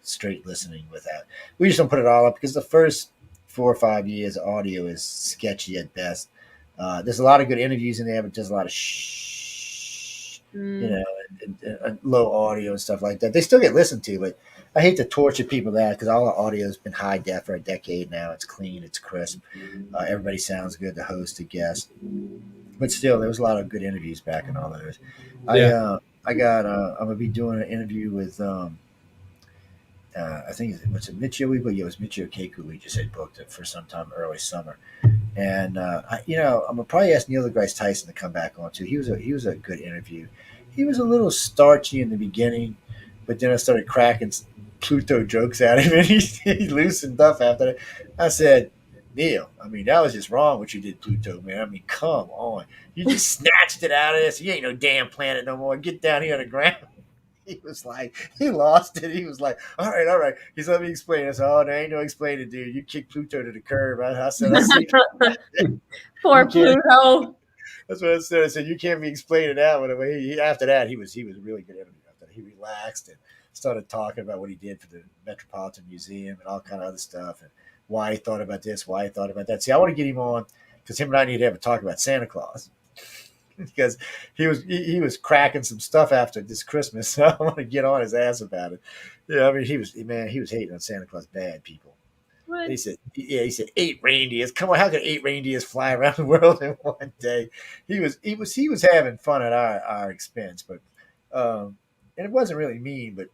straight listening without. We just don't put it all up because the first 4 or 5 years, audio is sketchy at best. There's a lot of good interviews in there, but there's a lot of shh, you Mm. know, and low audio and stuff like that. They still get listened to, but I hate to torture people that because all the audio has been high def for a decade now. It's clean, it's crisp. Everybody sounds good. The host, the guest, but still, there was a lot of good interviews back in all those. I Yeah. uh, I got I'm gonna be doing an interview with I think was it Michio Uebo? Yeah, it was Michio Keiko. We just had booked it for sometime early summer, and I'm gonna probably ask Neil deGrasse Tyson to come back on too. He was a good interview. He was a little starchy in the beginning, but then I started cracking Pluto jokes at him, and he loosened up after that. I said, Neil, I mean that was just wrong what you did, Pluto, man. I mean, come on, you just snatched it out of this. You ain't no damn planet no more. Get down here on the ground. He was like, he lost it. He was like, all right, all right. He's let me explain. I said, oh, there ain't no explaining, dude. You kicked Pluto to the curb. I said, I see. You Poor can't. Pluto. That's what I said. I said you can't be explaining that one. After that, he was a really good interview. After that, he relaxed and started talking about what he did for the Metropolitan Museum and all kind of other stuff and why he thought about this, why he thought about that. See, I want to get him on because him and I need to have a talk about Santa Claus because he was cracking some stuff after this Christmas. So I want to get on his ass about it. Yeah, I mean he was hating on Santa Claus bad, people. What? He said 8 reindeers. Come on, how can 8 reindeers fly around the world in one day? He was having fun at our expense, but and it wasn't really mean, but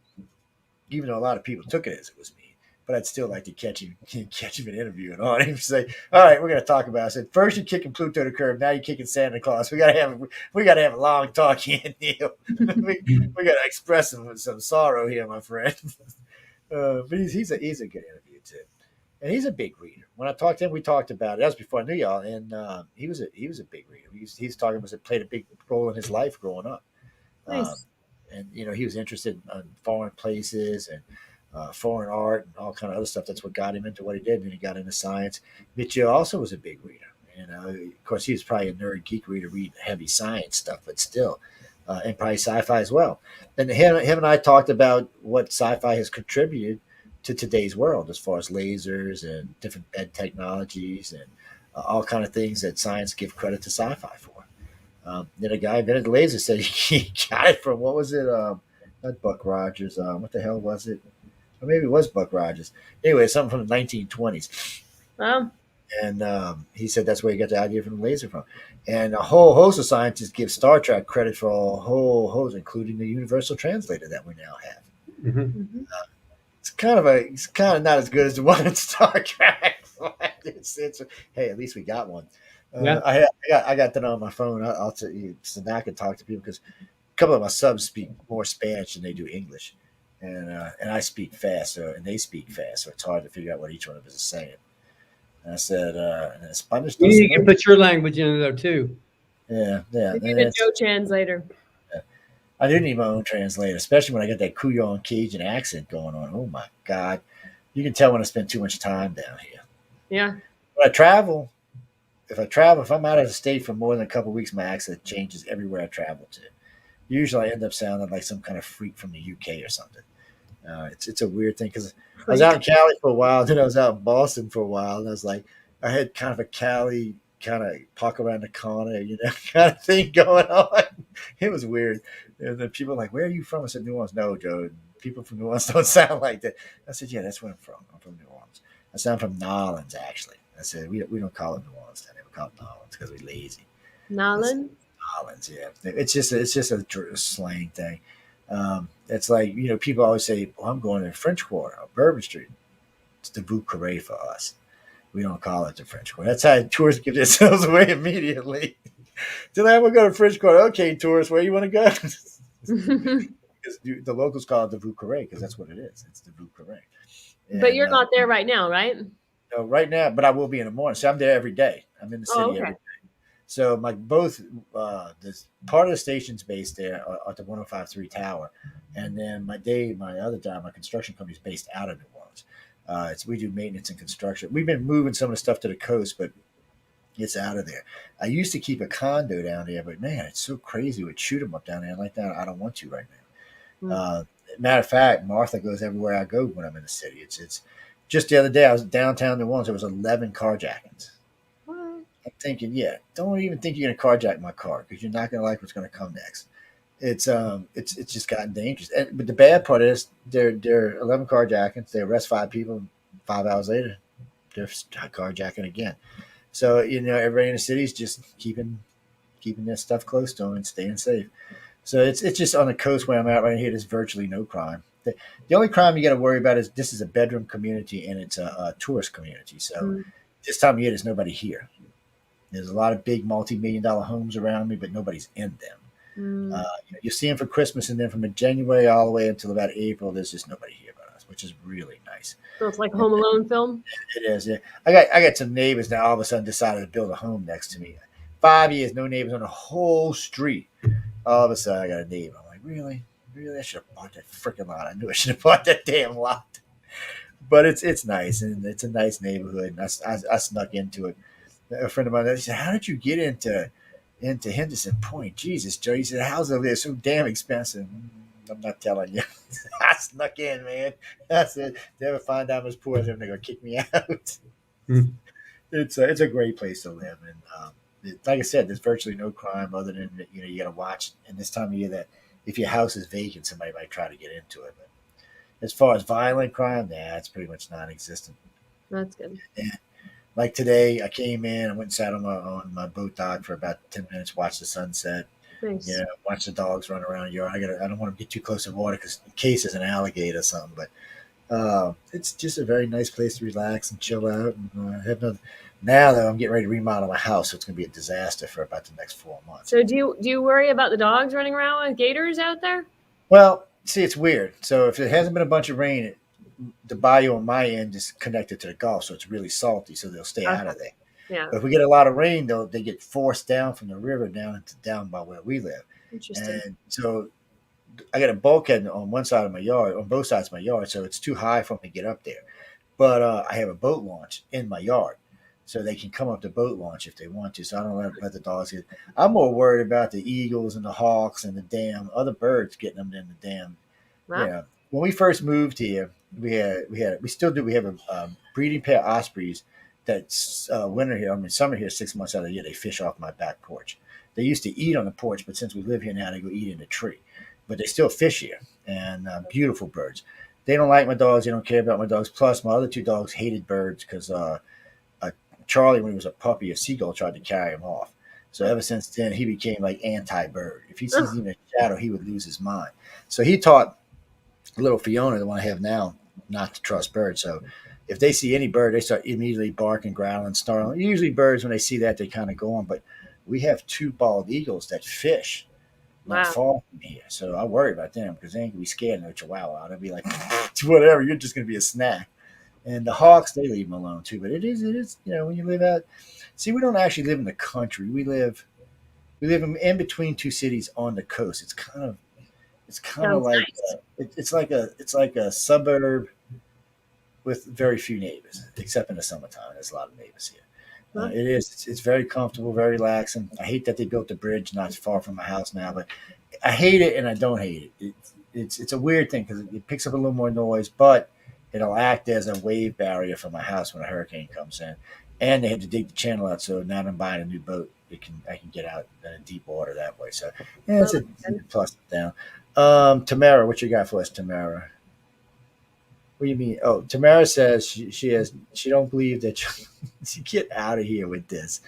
even though a lot of people took it as it was mean. But I'd still like to catch him and interview it on him. Say, all right, we're going to talk about it. I said, first you're kicking Pluto to the curb, now you're kicking Santa Claus. We got to have a long talk here, Neil. we got to express some sorrow here, my friend. But he's a good interview too, and he's a big reader. When I talked to him, we talked about it. That was before I knew y'all, and he was a big reader. He's talking about it played a big role in his life growing up. Um, Nice. and he was interested in foreign places and foreign art and all kind of other stuff. That's what got him into what he did. And then he got into science. Mitchell also was a big reader. Of course, he was probably a nerd geek reader, reading heavy science stuff, but still, and probably sci-fi as well. And him and I talked about what sci-fi has contributed to today's world as far as lasers and different ed technologies and all kind of things that science give credit to sci-fi for. Then a guy invented the laser said he got it from what was it? Not Buck Rogers. What the hell was it? Or maybe it was Buck Rogers. Anyway, something from the 1920s. Wow. And he said that's where he got the idea from the laser from. And a whole host of scientists give Star Trek credit for a whole host, including the universal translator that we now have. Mhm. Hmm. It's kind of not as good as the one in Star Trek. Hey, at least we got one. Yeah. I got that on my phone. I'll tell you, so now I can talk to people because a couple of my subs speak more Spanish than they do English, and I speak fast, and they speak fast, so it's hard to figure out what each one of us is saying. And I said, Spanish You dos need to put your language in there too. Yeah, yeah. We And need a Joe translator. I do need my own translator, especially when I got that Kuyon Cajun accent going on. Oh my God, you can tell when I spend too much time down here. Yeah. When I travel, if I'm out of the state for more than a couple of weeks, my accent changes everywhere I travel to. Usually, I end up sounding like some kind of freak from the UK or something. It's a weird thing because I was out in Freak. Cali for a while, then I was out in Boston for a while, and I was like, I had kind of a Cali kind of park around the corner, kind of thing going on. It was weird. And then people were like, "Where are you from?" I said, "New Orleans." No, Joe. People from New Orleans don't sound like that. I said, "Yeah, that's where I'm from. I'm from New Orleans." I said, "I'm from Nolens, actually." I said, "We don't call it New Orleans. We call it Nolens because we're lazy." It's Nalan. Nolens, yeah. It's just a slang thing. It's like people always say, "Well, I'm going to the French Quarter or Bourbon Street." It's the Bout Carré for us. We don't call it the French Quarter. That's how tourists give themselves away immediately. Tonight we'll go to French Quarter. Okay, tourists, where you want to go? because the locals call it the Vieux Carré because that's what it is. It's the Vieux Carré. But And you're not there right now, right? right now, but I will be in the morning. So I'm there every day. I'm in the Oh, city every okay. day. So my both this part of the station's based there at the 105.3 tower, and then my other job, my construction company is based out of New Orleans. We do maintenance and construction. We've been moving some of the stuff to the coast, but it's out of there. I used to keep a condo down there, but man, it's so crazy. We'd shoot them up down there like that. I don't want to right now. Mm. Matter of fact, Martha goes everywhere I go when I'm in the city. It's just the other day I was downtown New Orleans. There was 11 carjackings. What? I'm thinking, yeah, don't even think you're gonna carjack my car because you're not gonna like what's gonna come next. It's just gotten dangerous. But the bad part is they're 11 carjackings. They arrest 5 people. 5 hours later, they're carjacking again. So everybody in the city is just keeping their stuff close to them and staying safe. So it's just on the coast where I'm at right here. There's virtually no crime. The only crime you got to worry about is this is a bedroom community and it's a tourist community. So Mm. this time of year, there's nobody here. There's a lot of big multi-million-dollar homes around me, but nobody's in them. Mm. You see them for Christmas, and then from January all the way until about April, there's just nobody here but us, which is really nice. So it's like a Home Alone film. It is. Yeah. I got some neighbors now. All of a sudden, decided to build a home next to me. 5 years, no neighbors on the whole street. All of a sudden, I got a neighbor. I'm like, really, really? I should have bought that freaking lot. I knew I should have bought that damn lot. But it's nice, and it's a nice neighborhood. And I snuck into it. A friend of mine, he said, "How did you get into Henderson Point?" Jesus, Joe. He said, "The house over there is so damn expensive." I'm not telling you. I snuck in, man. That's it. They ever find out I'm as poor as them, they're gonna kick me out. Hmm. It's a great place to live, and like I said, there's virtually no crime other than you got to watch in this time of year that if your house is vacant, somebody might try to get into it. But as far as violent crime, nah, it's pretty much non-existent. That's good. Like today, I came in, I went and sat on my boat dock for about 10 minutes, watched the sunset. Nice. Yeah, watch the dogs run around the yard. I don't want to get too close to the water because in case there's an alligator or something. But it's just a very nice place to relax and chill out. And have no. Now though, I'm getting ready to remodel my house, so it's going to be a disaster for about the next 4 months. So do you worry about the dogs running around with gators out there? Well, see, it's weird. So if it hasn't been a bunch of rain, the bayou on my end is connected to the Gulf, so it's really salty, so they'll stay out of there. Yeah. But if we get a lot of rain, though, they get forced down from the river down by where we live. Interesting. And so I got a bulkhead on one side of my yard, on both sides of my yard, so it's too high for me to get up there. But I have a boat launch in my yard, so they can come up the boat launch if they want to. So I don't let the dogs get. I'm more worried about the eagles and the hawks and the damn other birds getting them than the damn. Wow. Yeah. When we first moved here, we still do. We have a breeding pair of ospreys that's winter here. I mean, summer here, 6 months out of the year, they fish off my back porch. They used to eat on the porch, but since we live here now, they go eat in the tree. But they still fish here, and beautiful birds. They don't like my dogs. They don't care about my dogs. Plus, my other 2 dogs hated birds because Charlie, when he was a puppy, a seagull tried to carry him off. So ever since then, he became like anti-bird. If he sees even a shadow, he would lose his mind. So he taught little Fiona, the one I have now, not to trust birds. So if they see any bird, they start immediately barking, growling, snarling. Usually birds, when they see that, they kind of go on. But we have 2 bald eagles that fish not Wow. far from here. So I worry about them because they ain't going to be scared of no chihuahua. They'll be like, whatever, you're just going to be a snack. And the hawks, they leave them alone too. But it is, when you live out, see, we don't actually live in the country. We live in between 2 cities on the coast. It's kind of Sounds like nice. it's like a suburb with very few neighbors, except in the summertime. There's a lot of neighbors here. Huh? It is. It's very comfortable, very relaxing. I hate that they built the bridge not far from my house now, but I hate it and I don't hate it. It's a weird thing because it picks up a little more noise, but it'll act as a wave barrier for my house when a hurricane comes in. And they had to dig the channel out, so now that I'm buying a new boat, I can get out in deep water that way. So yeah, it's a plus down. Tamara, what you got for us, Tamara? What do you mean? Oh, Tamara says she don't believe that you get out of here with this.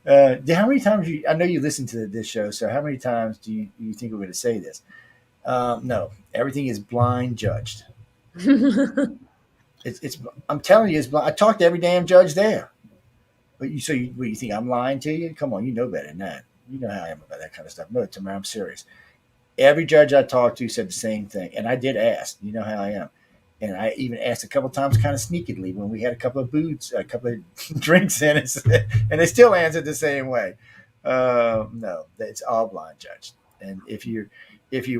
How many times I know you listen to this show, so how many times do you think we're going to say this? No, everything is blind judged. It's I'm telling you, it's blind. I talked to every damn judge there. But what, you think I'm lying to you? Come on, you know better than that. You know how I am about that kind of stuff. No, Tamara, I'm serious. Every judge I talked to said the same thing, and I did ask. You know how I am, and I even asked a couple of times, kind of sneakily, when we had a couple of boots, a couple of drinks in it, and they still answered the same way. No, it's all blind judged, and if you're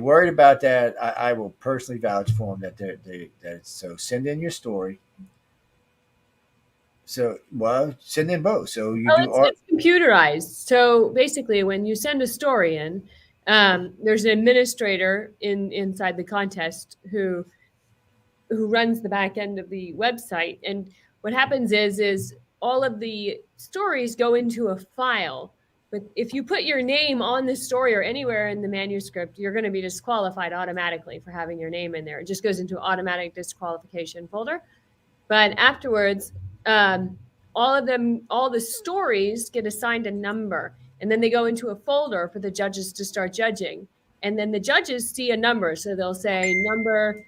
worried about that, I will personally vouch for them that so send in your story. So well, send in both. So you Well, do art. it's computerized. So basically, when you send a story in, there's an administrator inside the contest who runs the back end of the website. And what happens is all of the stories go into a file. But if you put your name on the story or anywhere in the manuscript, you're going to be disqualified automatically for having your name in there. It just goes into automatic disqualification folder. But afterwards, all the stories get assigned a number, and then they go into a folder for the judges to start judging. And then the judges see a number, so they'll say number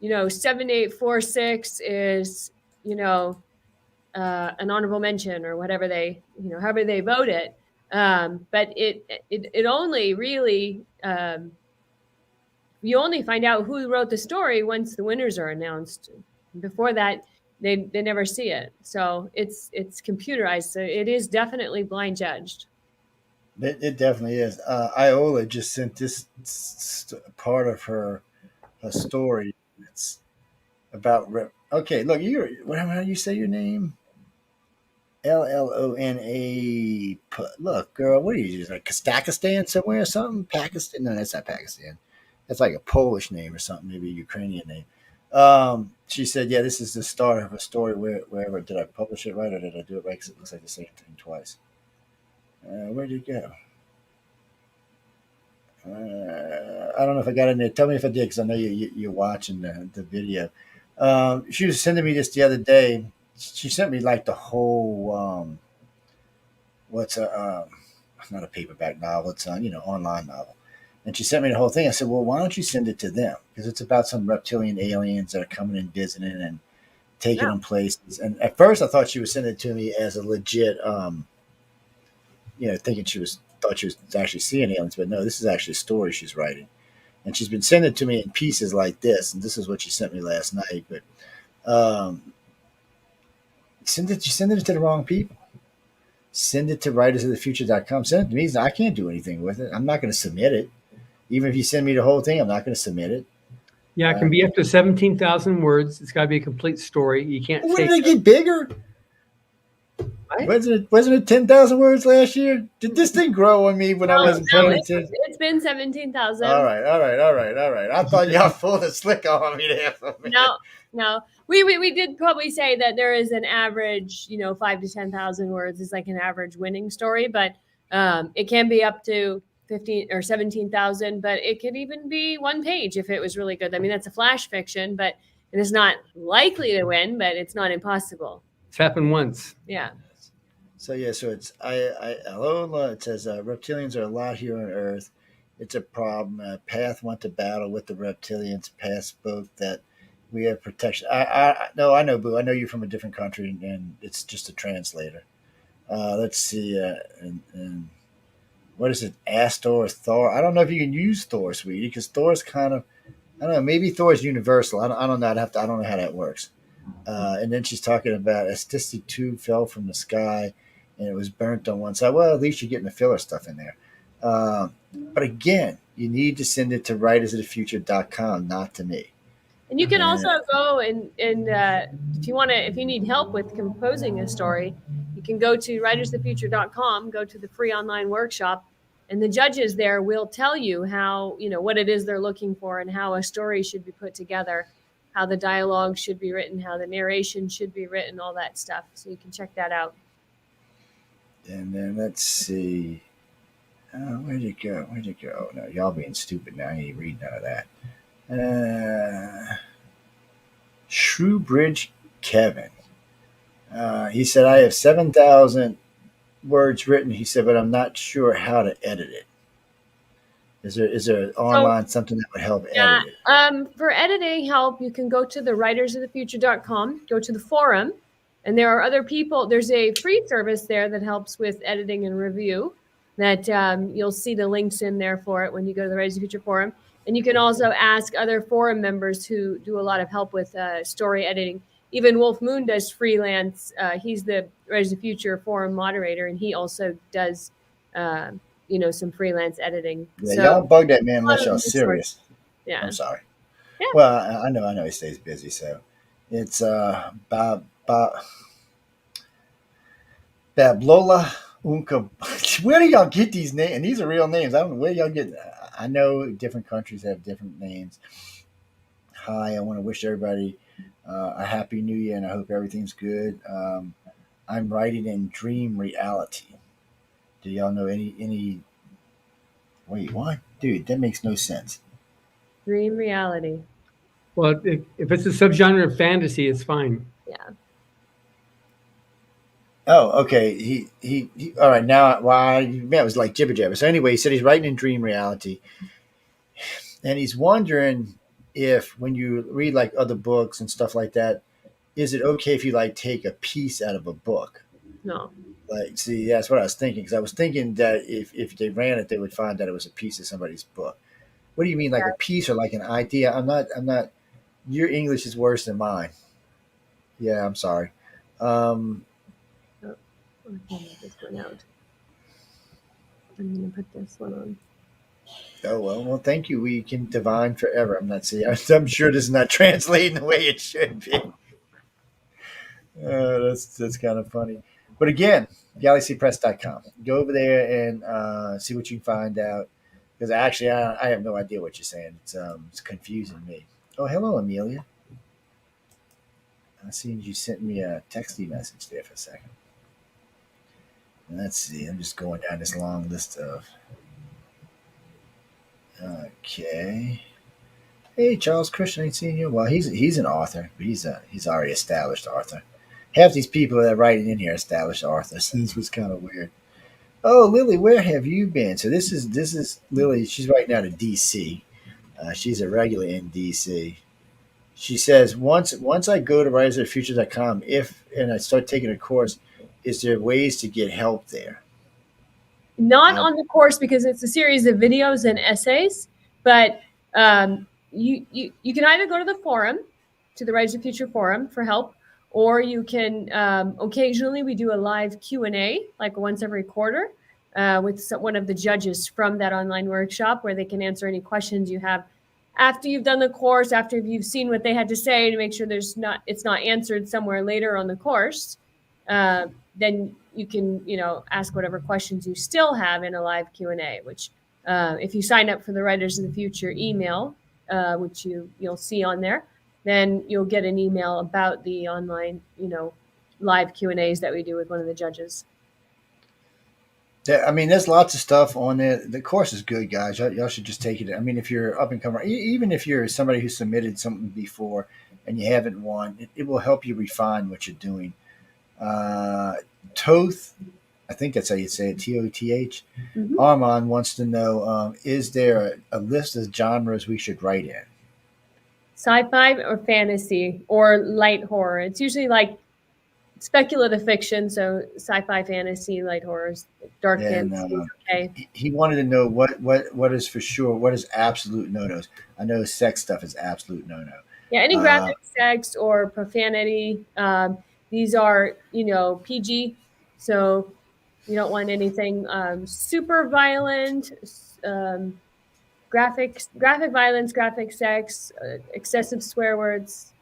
7846 is, an honorable mention or whatever however they vote it. But it only really, you only find out who wrote the story once the winners are announced. Before that, they never see it. So it's computerized. So it is definitely blind judged. It definitely is. Iola just sent this part of her story. It's about okay. Look, how do you say your name? Llona. Look, girl, what are you like Kazakhstan somewhere or something? Pakistan? No, that's not Pakistan. That's like a Polish name or something, maybe a Ukrainian name. She said, "Yeah, this is the start of a story. Wherever did I publish it right or did I do it right? Because it looks like the same thing twice. Where did it go? I don't know if I got in there. Tell me if I did, because I know you're watching the video. She was sending me this the other day. She sent me like the whole what's not a paperback novel. It's a online novel, and she sent me the whole thing. I said, well, why don't you send it to them? Because it's about some reptilian aliens that are coming and visiting and taking Yeah. them places. And at first, I thought she was sending it to me as a legit, thinking thought she was actually seeing aliens, but no, this is actually a story she's writing, and she's been sending it to me in pieces like this. And this is what she sent me last night, but. Send it to the wrong people. Send it to writersofthefuture.com. Send it to me. I can't do anything with it. I'm not going to submit it. Even if you send me the whole thing, I'm not going to submit it. Yeah, it can be up to 17,000 words. It's got to be a complete story. You can't When say. did it get bigger? Right? Wasn't it 10,000 words last year? Did this thing grow on me when I wasn't paying attention? It's been 17,000. All right. I thought y'all pulled a slick on me there for a minute. No. We did probably say that there is an average, 5 to 10,000 words is like an average winning story, but it can be up to 15 or 17,000, but it could even be one page if it was really good. I mean, that's a flash fiction, but it is not likely to win, but it's not impossible. It's happened once. Yeah. So it's Alola. It says reptilians are a lot here on Earth. It's a problem. Path went to battle with the reptilians. Path spoke that we have protection. I know, Boo. I know you're from a different country, and it's just a translator. Let's see. And what is it? Astor or Thor? I don't know if you can use Thor, sweetie, because Thor's kind of. I don't know. Maybe Thor's universal. I don't know. I don't know how that works. And then she's talking about a statistic tube fell from the sky, and it was burnt on one side. Well, at least you're getting the filler stuff in there. But again, you need to send it to writersofthefuture.com, not to me. And you can also go and if you need help with composing a story, you can go to writersofthefuture.com, go to the free online workshop, and the judges there will tell you how, what it is they're looking for and how a story should be put together, how the dialogue should be written, how the narration should be written, all that stuff. So you can check that out. And then let's see. Where'd it go? Oh, no, y'all being stupid now. I ain't reading none of that. Shrewbridge Kevin. He said, I have 7,000 words written. He said, but I'm not sure how to edit it. Is there online something that would help edit it? For editing help, you can go to the writersofthefuture.com, go to the forum, and there are other people. There's a free service there that helps with editing and review. that you'll see the links in there for it when you go to the Writers of the Future forum. And you can also ask other forum members who do a lot of help with story editing. Even Wolf Moon does freelance. He's the Writers of the Future forum moderator, and he also does, some freelance editing. Yeah, So, y'all don't bug that man a lot unless of y'all resources. serious. Yeah. I'm sorry. Yeah. Well, I know he stays busy, so it's Bablola Unka. Where do y'all get these names? And these are real names. I don't know where y'all get. I know different countries have different names. Hi, I want to wish everybody a happy new year, and I hope everything's good. I'm writing in dream reality. Do y'all know any? Wait, what, dude? That makes no sense. Dream reality. Well, if it's a subgenre of fantasy, it's fine. Yeah. Oh, okay. He all right, now, why, man, it was like jibber jabber. So anyway, he said he's writing in dream reality, and he's wondering if when you read like other books and stuff like that, is it okay if you like take a piece out of a book? No. Like, see, that's what I was thinking, because I was thinking that if they ran it, they would find that it was a piece of somebody's book. What do you mean, like a piece or like an idea? I'm not. Your English is worse than mine. Yeah, I'm sorry. Um, Oh, I can get this one out. I'm going to put this one on. Oh well, thank you. We can divine forever. I'm not saying. I'm sure this is not translating the way it should be. That's kind of funny. But again, galaxypress.com. Go over there and see what you can find out. Because actually, I have no idea what you're saying. It's confusing me. Oh, hello, Amelia. I seen you sent me a texty message there for a second. Let's see. I'm just going down this long list of. Okay. Hey, Charles Christian, ain't seen you. Well, he's an author, but he's already established author. Half these people that are writing in here established authors. This was kind of weird. Oh, Lily, where have you been? So this is Lily. She's writing out of D.C. She's a regular in D.C. She says once I go to writersofthefuture.com, if and I start taking a course, is there ways to get help there? Not on the course because it's a series of videos and essays, but you can either go to the forum, to the Writers of the Future forum for help, or you can occasionally we do a live Q&A like once every quarter with one of the judges from that online workshop where they can answer any questions you have after you've done the course, after you've seen what they had to say to make sure it's not answered somewhere later on the course. Then you can, ask whatever questions you still have in a live Q&A, which if you sign up for the Writers of the Future email, which you'll see on there, then you'll get an email about the online, live Q&As that we do with one of the judges. I mean, there's lots of stuff on there. The course is good, guys. Y'all should just take it. I mean, if you're up and coming, even if you're somebody who submitted something before and you haven't won, it will help you refine what you're doing. Toth, I think that's how you say it, Toth. Mm-hmm. Armand wants to know, is there a list of genres we should write in? Sci-fi or fantasy or light horror. It's usually like speculative fiction, so sci-fi, fantasy, light horrors, dark fantasy. Okay. He wanted to know what is for sure, what is absolute no-nos. I know sex stuff is absolute no-no. Yeah, any graphic sex or profanity. These are, PG, so you don't want anything super violent, graphic violence, graphic sex, excessive swear words.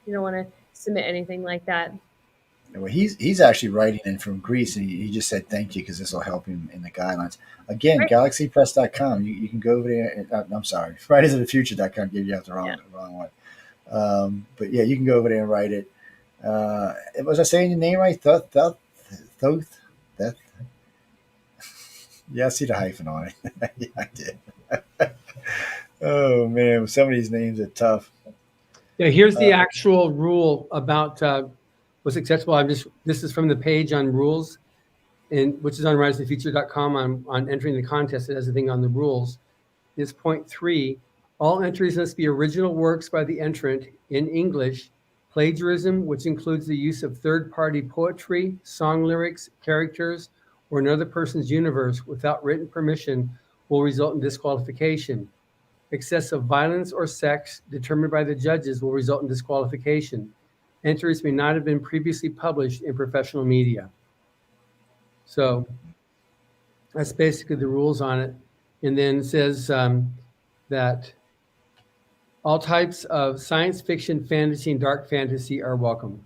You don't want to submit anything like that. Well, he's actually writing in from Greece, and he just said thank you because this will help him in the guidelines. Again, right. Galaxypress.com. You can go over there. I'm sorry, writersofthefuture.com gave you out the wrong one. But yeah, you can go over there and write it. Was I saying your name right? Thoth. Yeah, I see the hyphen on it. Yeah, I did. Oh man, some of these names are tough. Yeah, here's the actual rule about what's acceptable. This is from the page on rules, which is on writersofthefuture.com on entering the contest. It has a thing on the rules. Is point 3. All entries must be original works by the entrant in English. Plagiarism, which includes the use of third-party poetry, song lyrics, characters, or another person's universe without written permission will result in disqualification. Excessive violence or sex determined by the judges will result in disqualification. Entries may not have been previously published in professional media. So that's basically the rules on it. And then it says that all types of science fiction, fantasy, and dark fantasy are welcome.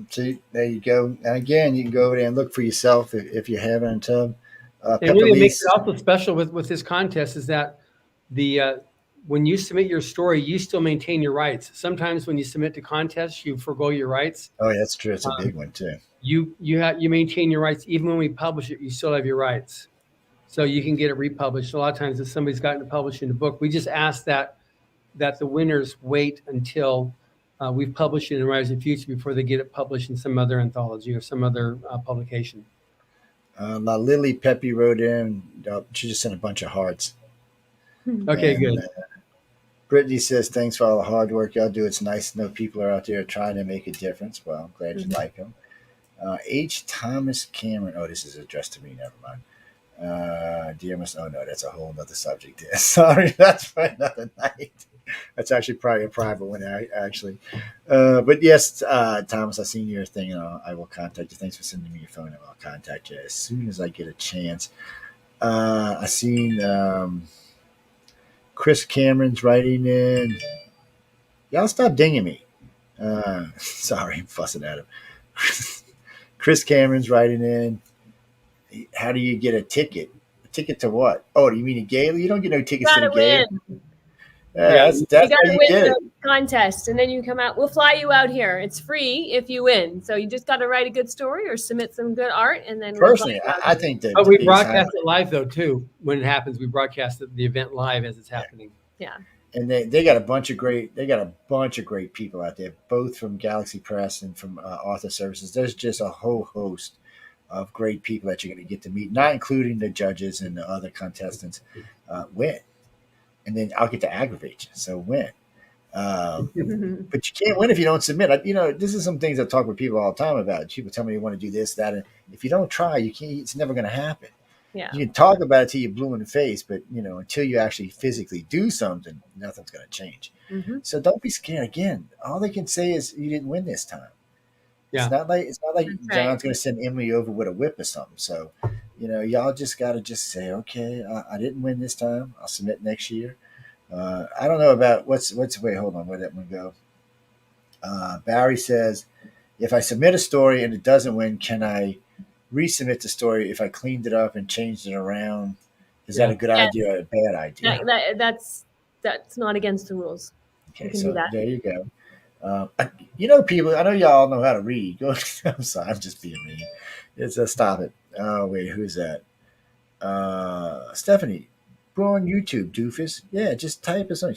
See, there you go. And again, you can go over there and look for yourself if you haven't. And Pepper really, what makes Lee's. it also special with this contest is that the when you submit your story, you still maintain your rights. Sometimes when you submit to contests, you forgo your rights. Oh, that's true. It's a big one too. You maintain your rights even when we publish it. You still have your rights, so you can get it republished. A lot of times, if somebody's gotten to publishing a book, we just ask that the winners wait until we've published it in Rise of the Future before they get it published in some other anthology or some other publication. La Lily Peppy wrote in. She just sent a bunch of hearts. Okay, And, good. Brittany says, thanks for all the hard work y'all do. It's nice to know people are out there trying to make a difference. Well, I'm glad you like them. H. Thomas Cameron. Oh, this is addressed to me. Never mind. Dear Miss. Oh, no, that's a whole nother subject there. Sorry, that's for another night. That's actually probably a private one, actually. But yes, Thomas, I've seen your thing, and I will contact you. Thanks for sending me your phone, and I'll contact you as soon as I get a chance. I seen Chris Cameron's writing in. Y'all stop dinging me. Sorry, I'm fussing at him. Chris Cameron's writing in. How do you get a ticket? A ticket to what? Oh, do you mean a gala? You don't get no tickets to the gala. That's you how gotta you win get it. the contest, and then you come out. We'll fly you out here. It's free if you win. So you just got to write a good story or submit some good art, and then Personally, I think that. But we broadcast it live though too. When it happens, we broadcast the event live as it's happening. Yeah. And they got a bunch of great people out there, both from Galaxy Press and from Author Services. There's just a whole host of great people that you're going to get to meet, not including the judges and the other contestants. Win, and then I'll get to aggravate you. So win. But you can't win if you don't submit. This is some things I talk with people all the time about. People tell me they want to do this, that, and if you don't try, you can't. It's never going to happen. Yeah. You can talk about it till you're blue in the face, but until you actually physically do something, nothing's going to change. Mm-hmm. So don't be scared. Again, all they can say is you didn't win this time. Yeah. It's not like John's right. going to send Emily over with a whip or something. So, y'all just got to just say, okay, I didn't win this time. I'll submit next year. I don't know about wait, hold on, where'd that one go? Barry says, if I submit a story and it doesn't win, can I resubmit the story if I cleaned it up and changed it around? Is that a good idea or a bad idea? That's not against the rules. Okay, so there you go. People, I know y'all know how to read. I'm sorry, I'm just being mean. It's stop it. Oh wait, who's that? Stephanie. Go on YouTube, doofus. Yeah, just type us on.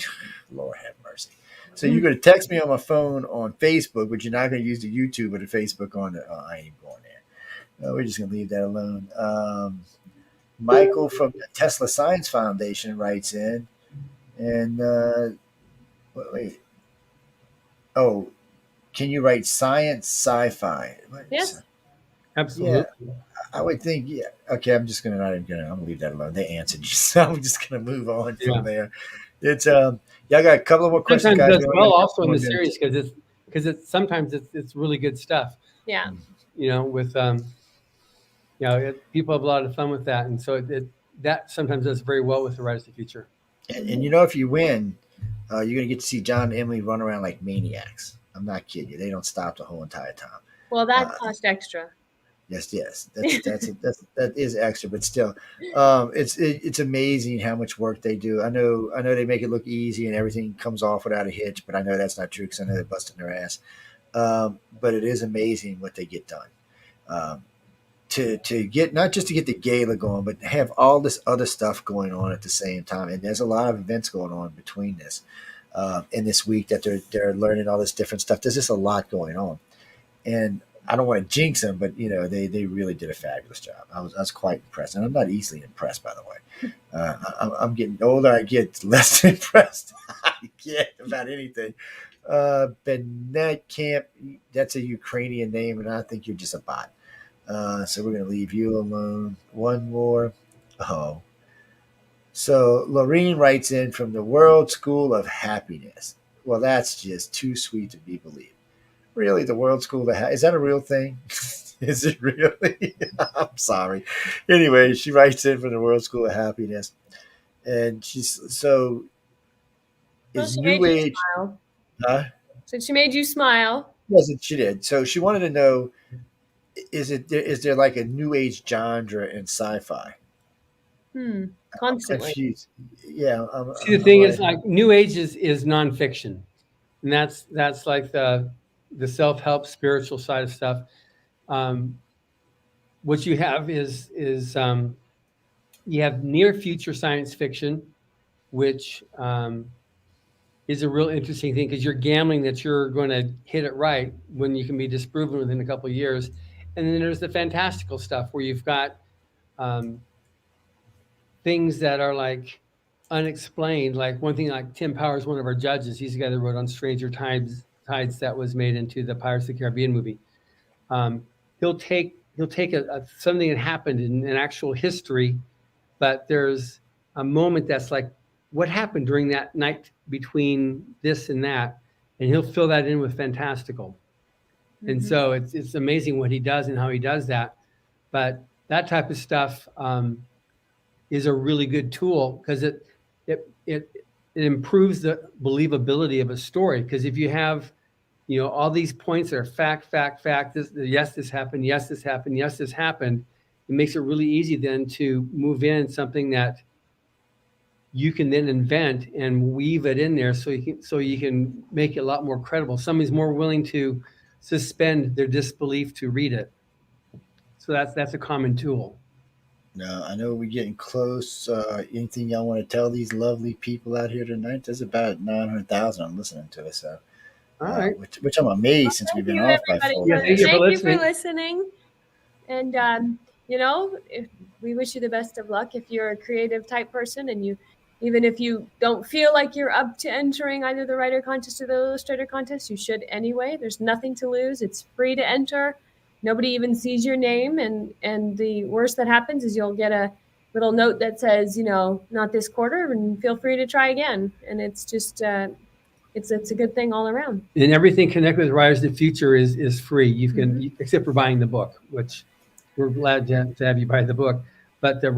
Lord have mercy. So you're going to text me on my phone on Facebook, but you're not going to use the YouTube or the Facebook on the. I ain't going there. No, we're just going to leave that alone. Michael from the Tesla Science Foundation writes in, and wait. Oh, can you write science sci-fi? Yes. Absolutely. Yeah, I would think. Yeah. Okay, I'm just gonna not even gonna. I'm gonna leave that alone. They answered you, so I'm just gonna move on from there. It's y'all got a couple of more questions, Sometimes guys. does well also in the series because it's sometimes it's really good stuff. Yeah. With people have a lot of fun with that, and so that sometimes does very well with the Rise of the Future. And if you win, you're gonna get to see John and Emily run around like maniacs. I'm not kidding you. They don't stop the whole entire time. Well, that cost extra. Yes, that is extra, but still, it's amazing how much work they do. I know they make it look easy and everything comes off without a hitch, but I know that's not true because I know they're busting their ass. But it is amazing what they get done. To get not just to get the gala going, but have all this other stuff going on at the same time. And there's a lot of events going on between this in this week that they're learning all this different stuff. There's just a lot going on, and I don't want to jinx them, but they really did a fabulous job. I was quite impressed, and I'm not easily impressed, by the way. I'm getting older. I get less impressed I get about anything. Benet Camp, that's a Ukrainian name, and I think you're just a bot. So we're going to leave you alone. One more. Oh. So Lorene writes in from the World School of Happiness. Well, that's just too sweet to be believed. Really, the World School of Happiness? Is that a real thing? Is it really? I'm sorry. Anyway, she writes in from the World School of Happiness. And she's so Well, is she made New you Age. smile. Huh? So she made you smile. Yes, she did. So she wanted to know: is there like a New Age genre in sci-fi? I'm Constantly. confused. Yeah, See, the I'm thing is, like, like New Age is nonfiction, and that's like the self help spiritual side of stuff. Um, what you have is you have near future science fiction, which is a real interesting thing because you're gambling that you're going to hit it right when you can be disproven within a couple of years. And then there's the fantastical stuff where you've got um, things that are like unexplained. Like one thing, like Tim Powers, one of our judges, he's the guy that wrote on Stranger Tides that was made into the Pirates of the Caribbean movie. Um, he'll take something that happened in an actual history, but there's a moment that's like what happened during that night between this and that, and he'll fill that in with fantastical. And Mhm. so it's amazing what he does and how he does that. But that type of stuff is a really good tool because it improves the believability of a story. Because if you have all these points that are fact, fact, fact, this happened, yes, this happened, yes, this happened, it makes it really easy then to move in something that you can then invent and weave it in there so you can make it a lot more credible. Somebody's more willing to suspend their disbelief to read it. So that's a common tool. no, I know we're getting close. Anything y'all want to tell these lovely people out here tonight? There's about 900,000 listening to us, so All right. which I'm amazed since we've Thank been you, off by everybody, four Yeah, for thank you for days. thank you for listening. listening. And if we wish you the best of luck if you're a creative type person, and even if you don't feel like you're up to entering either the writer contest or the illustrator contest, you should anyway. There's nothing to lose. It's free to enter. Nobody even sees your name, and the worst that happens is you'll get a little note that says, not this quarter, and feel free to try again. And it's just it's a good thing all around. And everything connected with Riders of the Future is free. Mhm. Except for buying the book, which we're glad to have you buy the book. But the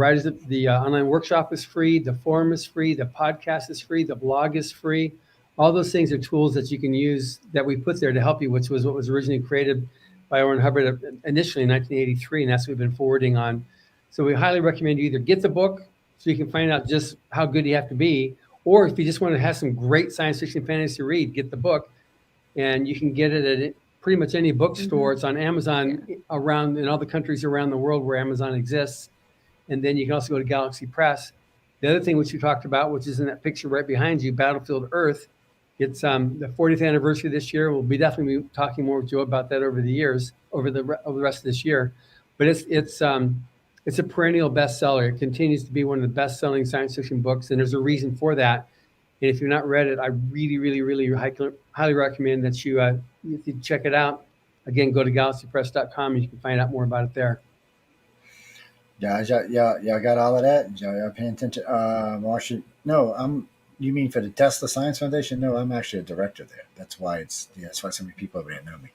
online workshop is free. The forum is free. The podcast is free. The blog is free. All those things are tools that you can use that we put there to help you, which was what was originally created by Orrin Hubbard initially in 1983, and that's what we've been forwarding on. So we highly recommend you either get the book so you can find out just how good you have to be, or if you just want to have some great science fiction fantasy to read, get the book. And you can get it at pretty much any bookstore. Mhm. It's on Amazon around in all the countries around the world where Amazon exists. And then you can also go to Galaxy Press. The other thing which you talked about, which is in that picture right behind you, Battlefield Earth. It's the 40th anniversary this year. We'll be definitely be talking more with Joe about that over the years, over the rest of this year. But it's a perennial bestseller. It continues to be one of the best-selling science fiction books, and there's a reason for that. And if you've not read it, I really, really, really highly recommend that you check it out. Again, go to galaxypress.com and you can find out more about it there. Guys, y'all got all of that? Y'all paying attention? Marcia, no, I'm. You mean for the Tesla Science Foundation? No, I'm actually a director there. That's why so many people over there know me.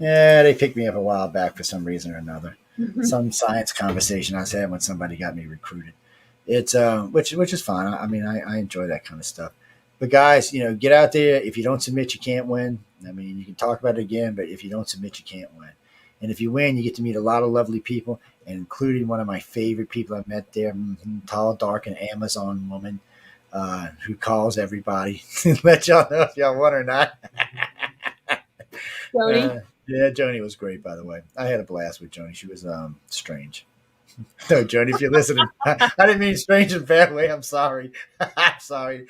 Yeah, they picked me up a while back for some reason or another. Some science conversation I was having when somebody got me recruited. It's which is fine. I mean, I enjoy that kind of stuff. But guys, get out there. If you don't submit, you can't win. I mean, you can talk about it again, but if you don't submit, you can't win. And if you win, you get to meet a lot of lovely people, including one of my favorite people I've met there, tall, dark, and Amazon woman who calls everybody. Let y'all know if y'all want or not. Joni. Yeah, Joni was great, by the way. I had a blast with Joni. She was strange. No, Joni, if you're listening, I didn't mean strange in a bad way. I'm sorry. I'm sorry.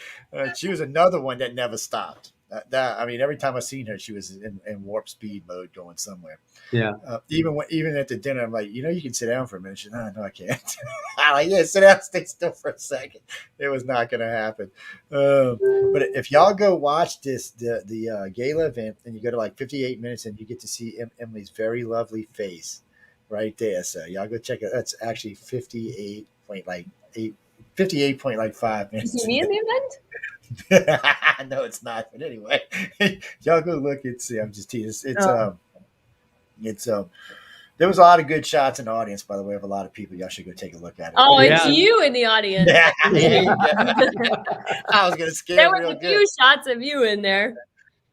She was another one that never stopped. I mean, every time I seen her, she was in warp speed mode going somewhere. Yeah. Even at the dinner, I'm like, you can sit down for a minute. She's no, I can't. I'm like, yeah, sit down, stay still for a second. It was not going to happen. But if y'all go watch the gala event and you go to like 58 minutes and you get to see Emily's very lovely face right there. So y'all go check it. That's actually 58 point like 8, 58 point like You see 5 minutes. me in the event? No, it's not. But anyway, y'all go look and see. I'm just teasing. Oh. It's there was a lot of good shots in the audience, by the way, of a lot of people. Y'all should go take a look at it. Oh, it's Yeah. you in the audience. Yeah, That's there amazing. you go. I was gonna scare There him was real a good. few shots of you in there.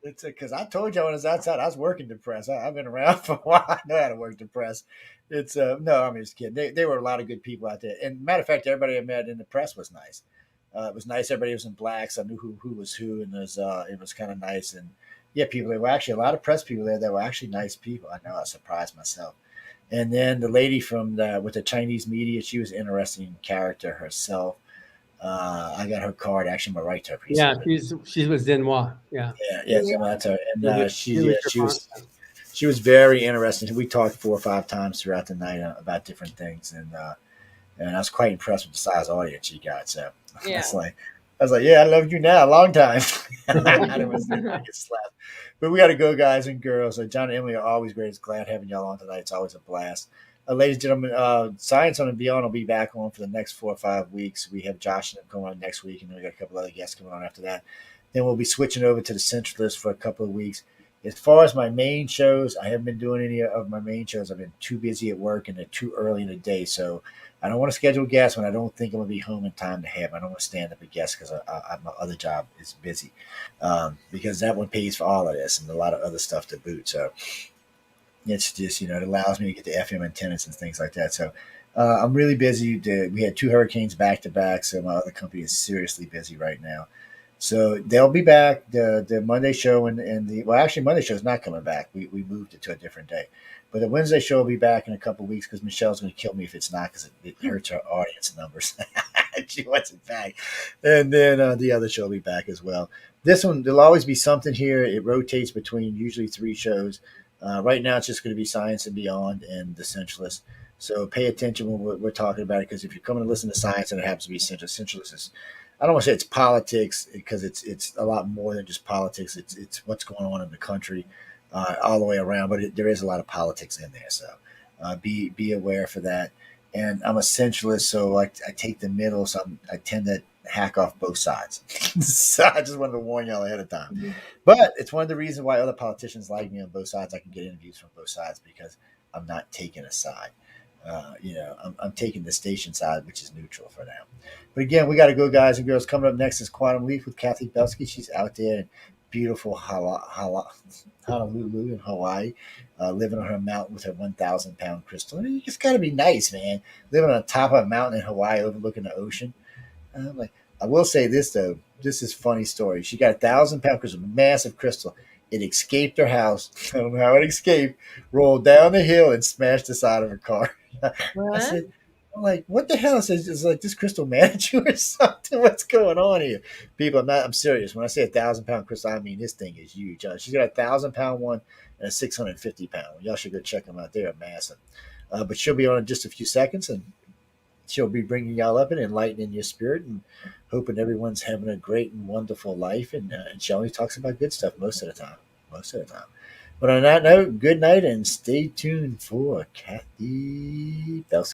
It's because I told you when I was outside, I was working the press. I've been around for a while. I know how to work the press. It's no, I'm just kidding. They were a lot of good people out there. And matter of fact, everybody I met in the press was nice. It was nice. Everybody was in blacks. I knew who was who, and it was kind of nice. And yeah, people. There were actually a lot of press people there that were actually nice people. I know. I was surprised myself. And then the lady from with the Chinese media, she was an interesting character herself. I got her card. Actually, I'm gonna write to her pretty Yeah, soon. she's with Zenwa. Yeah. Yeah, so that's her. And she was very interesting. We talked 4 or 5 times throughout the night about different things, and I was quite impressed with the size audience she got. So Yeah. I was like, yeah, I love you now, a long time. I didn't want to get slapped. But we got to go, guys and girls. John and Emily are always great. It's glad having y'all on tonight. It's always a blast. Ladies and gentlemen, Science on and Beyond will be back on for the next 4 or 5 weeks. We have Josh and them coming on next week, and then we got a couple other guests coming on after that. Then we'll be switching over to the Centralist for a couple of weeks. As far as my main shows, I haven't been doing any of my main shows. I've been too busy at work and they're too early in the day. So I don't want to schedule guests when I don't think I'm going to be home in time to have. I don't want to stand up a guest because my other job is busy, because that one pays for all of this and a lot of other stuff to boot. So it's just, it allows me to get the FM antennas and things like that. So I'm really busy. We had 2 hurricanes back to back. So my other company is seriously busy right now. So they'll be back. The Monday show actually Monday show is not coming back. We moved it to a different day. But the Wednesday show will be back in a couple of weeks because Michelle's going to kill me if it's not, because it hurts our audience numbers. She wants it back. And then the other show will be back as well. This one, there'll always be something here. It rotates between usually 3 shows. Right now, it's just going to be Science and Beyond and The Centralist. So pay attention when we're talking about it, because if you're coming to listen to Science and it happens to be Centralist is, I don't want to say it's politics, because it's a lot more than just politics. It's what's going on in the country all the way around, but there is a lot of politics in there. So be aware for that. And I'm a centralist, so I take the middle. So I tend to hack off both sides. So I just wanted to warn y'all ahead of time. Mm-hmm. But it's one of the reasons why other politicians like me on both sides. I can get interviews from both sides because I'm not taking a side. I'm taking the station side, which is neutral for now. But again, we got to go, guys and girls. Coming up next is Quantum Leaf with Kathy Belsky. She's out there in beautiful Honolulu in Hawaii, living on her mountain with her 1,000-pound crystal. You just got to be nice, man. Living on top of a mountain in Hawaii overlooking the ocean. I will say this, though. This is a funny story. She got a 1,000-pound crystal, massive crystal. It escaped her house. I don't know how it escaped. Rolled down the hill and smashed the side of her car. I said, I'm like, what the hell? Is like this crystal mad at you or something? What's going on here? People, I'm serious. When I say 1,000-pound crystal, I mean this thing is huge. She's got a 1,000-pound one and a 650-pound one. Y'all should go check them out. They're massive. But she'll be on in just a few seconds, and she'll be bringing y'all up and enlightening your spirit and hoping everyone's having a great and wonderful life. And she only talks about good stuff most of the time. But on that note, good night and stay tuned for Kathy